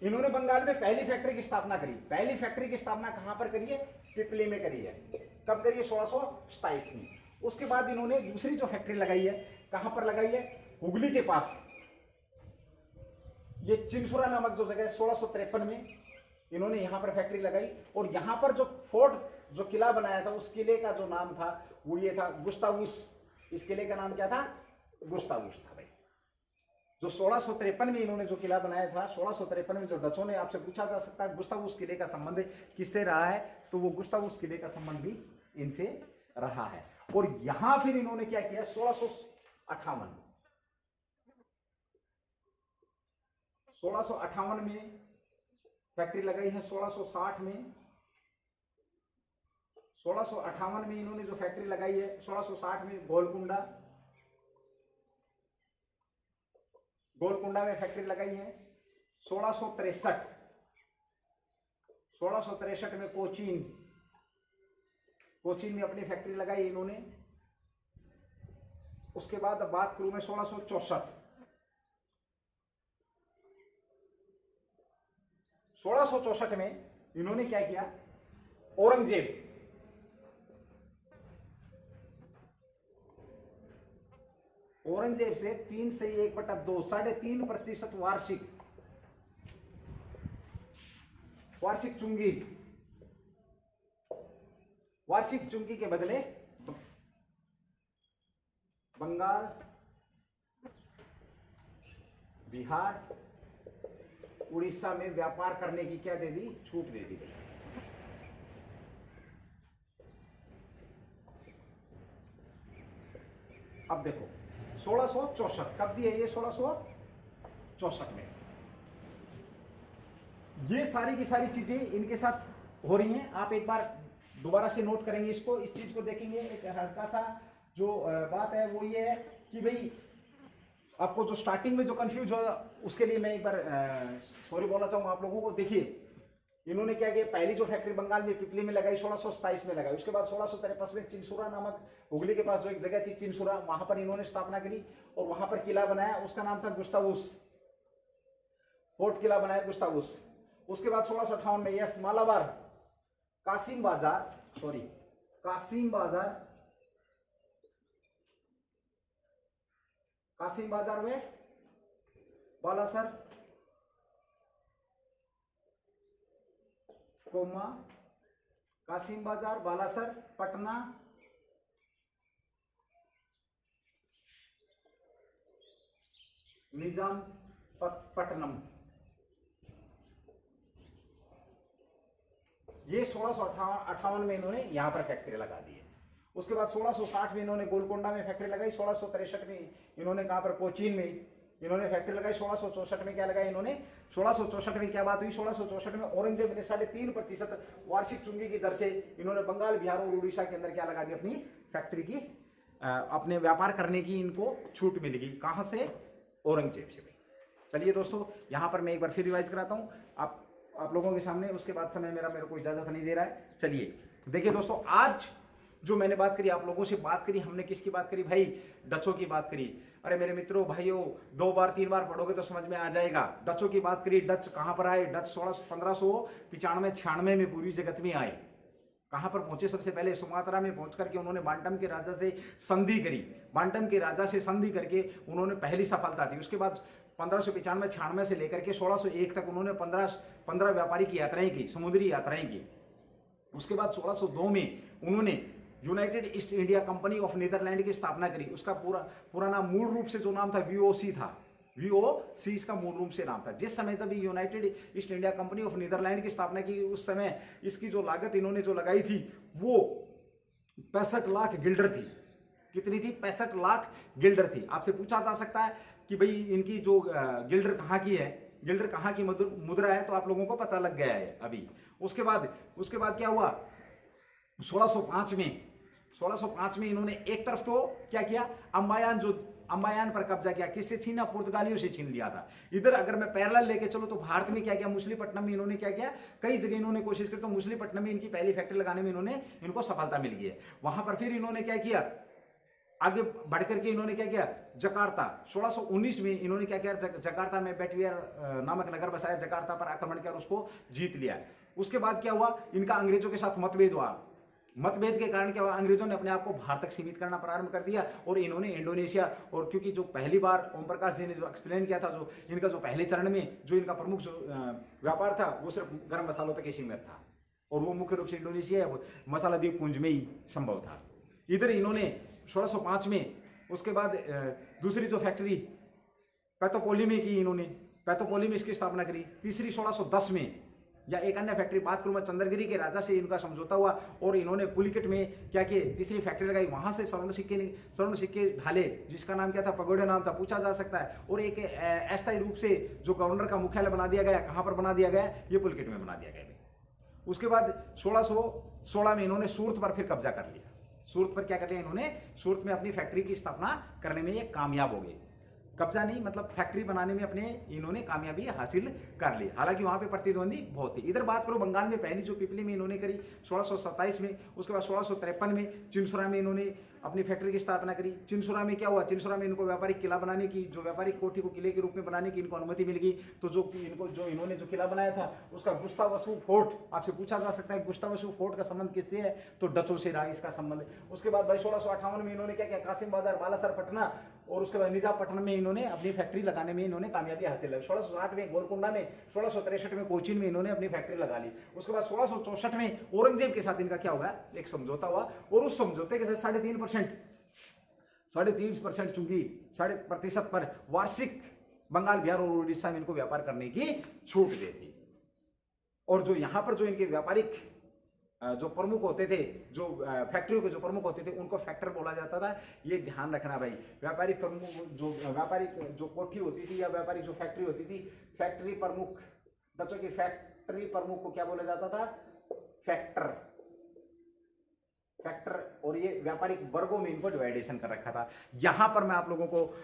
इन्होंने बंगाल में पहली फैक्ट्री की स्थापना करी। पहली फैक्ट्री की स्थापना कहां पर करी है? पिपली में करी है। कब करी है? 1627 में। उसके बाद इन्होंने दूसरी जो फैक्ट्री लगाई है, कहां पर लगाई है? हुगली के पास, ये चिनसुरा नामक जो जगह है, 1653 में इन्होंने यहां पर फैक्ट्री लगाई। और यहां पर जो फोर्ट, जो किला बनाया था, उस किले का जो नाम था वो ये था, गुस्तावुस। इस किले का नाम क्या था? गुस्तावुस था भाई। जो 1653 में इन्होंने जो किला बनाया था, 1653 में जो डचों ने, आपसे पूछा जा सकता है गुस्तावुस किले का संबंध किससे रहा है, तो वो गुस्तावुस किले का संबंध भी इनसे रहा है। और यहां फिर इन्होंने क्या किया? 1658 में फैक्ट्री लगाई है। 1660 में, 1658 में इन्होंने जो फैक्ट्री लगाई है, 1660 में गोलकुंडा में फैक्ट्री लगाई है। 1663 में कोचीन में अपनी फैक्ट्री लगाई इन्होंने। उसके बाद अब बात करूं मैं 1664 में इन्होंने क्या किया? औरंगजेब से 3 से 1/2, 3.5% वार्षिक चुंगी के बदले बंगाल, बिहार, उड़ीसा में व्यापार करने की क्या दे दी? छूट दे दी। अब देखो 1664 कब दिए? ये 1664 में। ये सारी की सारी चीजें इनके साथ हो रही हैं। आप एक बार दोबारा से नोट करेंगे इसको, इस चीज को देखेंगे। एक हल्का सा जो बात है वो ये है कि भाई आपको जो स्टार्टिंग में जो कंफ्यूज हो, उसके लिए मैं एक बार सॉरी बोलना चाहूंगा आप लोगों को। देखिए, इन्होंने क्या किया? पहली जो फैक्ट्री बंगाल में पिपली में लगाई, 1627 में लगाई। उसके बाद 1653 में चिनसुरा नामक, हुगली के पास जो एक जगह थी चिनसुरा, वहां पर इन्होंने स्थापना करी और वहां पर किला बनाया। उसका नाम था गुस्तावुस फोर्ट, किला बनाया गुस्तावुस। उसके बाद 1658 में यस मालाबार, कासिम बाजार में बालासर, कासिम बाजार, बालासर, पटना, निजामपट्टनम, ये 1658 में इन्होंने यहां पर फैक्ट्री लगा दी है। उसके बाद 1660 में इन्होंने गोलकोंडा में फैक्ट्री लगाई। 1663 में इन्होंने कहां पर? कोचीन में इन्होंने फैक्ट्री लगाई 1664 में। क्या लगाया इन्होंने 1664 में? क्या बात हुई 1664 में? औरंगजेब ने 3.5% वार्षिक चुंगी की दर से इन्होंने बंगाल, बिहार और उड़ीसा के अंदर क्या लगा दी? अपनी फैक्ट्री की, अपने व्यापार करने की इनको छूट मिलेगी। कहां से? औरंगजेब से। चलिए दोस्तों, यहां पर मैं एक बार फिर रिवाइज कराता हूं आप लोगों के सामने, उसके बाद समय मेरे को इजाजत नहीं दे रहा है। चलिए देखिए दोस्तों, आज जो मैंने बात करी, आप लोगों से बात करी, हमने किसकी बात करी भाई? डचों की बात करी। अरे मेरे मित्रों भाइयों, 2 बार 3 बार पढ़ोगे तो समझ में आ जाएगा। डचों की बात करी। डच कहां पर आए? डच 1595-96 में पूरी जगत में आए। कहां पर पहुंचे? सबसे पहले सुमात्रा में पहुंच करके उन्होंने बांटम के राजा से संधि करी। बांटम के राजा से संधि करके उन्होंने पहली सफलता दी। उसके बाद 1595-96 से लेकर के 1601 तक उन्होंने 15 व्यापारिक यात्राएं की, समुद्री यात्राएं की। उसके बाद 1602 में उन्होंने United East India Company of Netherland की स्थापना करी। उसका पूरा नाम मूल रूप से जो नाम था VOC था। VOC इसका मूल रूप से नाम था। जिस समय जब United East India Company of Netherland की स्थापना की, उस समय इसकी जो लागत इन्होंने जो लगाई थी वो 65 लाख गिल्डर थी। कितनी थी? 65 लाख गिल्डर थी। आपसे पूछा जा सकता है कि भाई इनकी जो गिल्डर कहाँ की है, गिल्डर कहाँ की मुद्रा है, तो आप लोगों को पता लग गया है अभी। उसके बाद क्या हुआ? 1605 में इन्होंने एक तरफ तो क्या किया? अम्बायान पर कब्जा किया। किससे छीना? पुर्तगालियों से छीन लिया था। इधर अगर मैं पैरेलल लेके चलो तो भारत में क्या किया? मछलीपट्टनम में इन्होंने क्या किया? कई जगह इन्होंने कोशिश की, तो मछलीपट्टनम में इनकी पहली फैक्ट्री लगाने में इनको सफलता मिल गई है। वहां पर फिर इन्होंने क्या किया? आगे बढ़कर के इन्होंने क्या किया? जकार्ता 1619 में इन्होंने क्या किया? जकार्ता में बेटवियर नामक नगर बसाया। जकार्ता पर आक्रमण किया और उसको जीत लिया। उसके बाद क्या हुआ? इनका अंग्रेजों के साथ मतभेद हुआ। मतभेद के कारण क्या हुआ? अंग्रेजों ने अपने आप को भारत तक सीमित करना प्रारंभ कर दिया और इन्होंने इंडोनेशिया, और क्योंकि जो पहली बार ओम प्रकाश जी ने जो एक्सप्लेन किया था, जो इनका जो पहले चरण में जो इनका प्रमुख जो व्यापार था वो सिर्फ गर्म मसालों तक ही सीमित था, और वो मुख्य रूप से इंडोनेशिया मसाला द्वीप पुंज में ही संभव था। इधर इन्होंने 1605 में, उसके बाद दूसरी जो फैक्ट्री पैथोपोली में की, इन्होंने पैथोपोली में इसकी स्थापना करी। तीसरी 1610 में, या एक अन्य फैक्ट्री बात करूं मैं, चंद्रगिरी के राजा से इनका समझौता हुआ और इन्होंने पुलिकट में क्या किए? तीसरी फैक्ट्री लगाई। वहां से स्वर्ण सिक्के ढाले, जिसका नाम क्या था? पगोड़े नाम था, पूछा जा सकता है। और एक अस्थायी रूप से जो गवर्नर का मुख्यालय बना दिया गया। कहां पर बना दिया गया? ये पुलिकट में बना दिया गया। उसके बाद 1616 में इन्होंने सूरत पर फिर कब्जा कर लिया। सूरत पर क्या कर लिया इन्होंने? सूरत में अपनी फैक्ट्री की स्थापना करने में ये कामयाब हो गए। कब्जा नहीं, मतलब फैक्ट्री बनाने में अपने इन्होंने कामयाबी हासिल कर ली। हालांकि वहां पे प्रतिद्वंदी बहुत थी। इधर बात करो बंगाल में, पहली जो पिपली में इन्होंने करी 1627 में। उसके बाद 1653 में चिंसुरा में इन्होंने अपनी फैक्ट्री की स्थापना करी। चिंसुरा में क्या हुआ? चिंसुरा में इनको व्यापारिक किला बनाने की, जो व्यापारिक कोठी को किले के रूप में बनाने की इनको अनुमति मिल गई। तो जो इन्होंने जो किला बनाया था उसका गुस्तावसु फोर्ट, आपसे पूछा जा सकता है गुस्तावसु फोर्ट का संबंध किससे है? तो डचों से रहा इसका संबंध। उसके बाद भाई 1658 में इन्होंने क्या किया? कासिम बाजार, बालासर पटना और उसके बाद निजामपट्टनम में इन्होंने अपनी फैक्ट्री लगाने में इन्होंने कामयाबी हासिल की। 1660 में गोलकुंडा में, 1663 में कोचीन में इन्होंने अपनी फैक्ट्री लगा ली। उसके बाद 1664 में औरंगजेब के साथ इनका क्या होगा? एक समझौता हुआ, और उस समझौते के साथ 3.5% चुंगी 3.5% पर वार्षिक बंगाल, बिहार और उड़ीसा में इनको व्यापार करने की छूट देती। और जो यहां पर जो इनके व्यापारिक जो प्रमुख होते थे, जो फैक्ट्रियों के जो प्रमुख होते थे, उनको फैक्टर बोला जाता था। ये ध्यान रखना भाई। व्यापारिक प्रमुख जो व्यापारिक जो कोठी होती थी या व्यापारिक जो फैक्ट्री होती थी, फैक्ट्री प्रमुख, बच्चों की फैक्ट्री प्रमुख को क्या बोला जाता था? फैक्टर। और ये व्यापारिक वर्गों में इनको डिवाइडेशन कर रखा था। यहां पर मैं आप लोगों को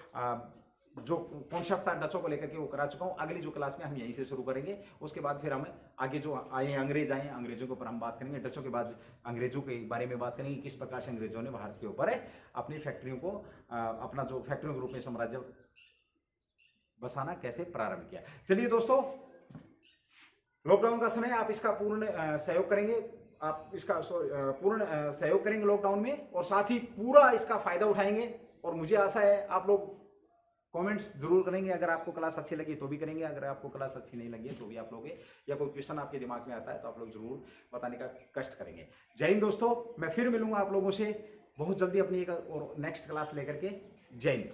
जो कॉन्सेप्ट था डचों को लेकर के वो करा चुका हूं। अगली जो क्लास में हम यहीं से शुरू करेंगे। उसके बाद फिर हम आगे जो आए अंग्रेज आए, अंग्रेजों के ऊपर हम बात करेंगे। डचों के बाद अंग्रेजों के बारे में बात करेंगे, किस प्रकार से अंग्रेजों ने भारत के ऊपर अपनी फैक्ट्रियों को अपना जो फैक्ट्रियों के रूप में साम्राज्य बसाना कैसे प्रारंभ किया। चलिए दोस्तों, लॉकडाउन का समय आप इसका पूर्ण सहयोग करेंगे, आप इसका पूर्ण सहयोग करेंगे लॉकडाउन में, और साथ ही पूरा इसका फायदा उठाएंगे। और मुझे आशा है आप लोग कमेंट्स जरूर करेंगे। अगर आपको क्लास अच्छी लगी तो भी करेंगे, अगर आपको क्लास अच्छी नहीं लगी तो भी आप लोग, या कोई क्वेश्चन आपके दिमाग में आता है तो आप लोग जरूर बताने का कष्ट करेंगे। जय हिंद दोस्तों, मैं फिर मिलूंगा आप लोगों से बहुत जल्दी अपनी एक और नेक्स्ट क्लास लेकर के। जय हिंद।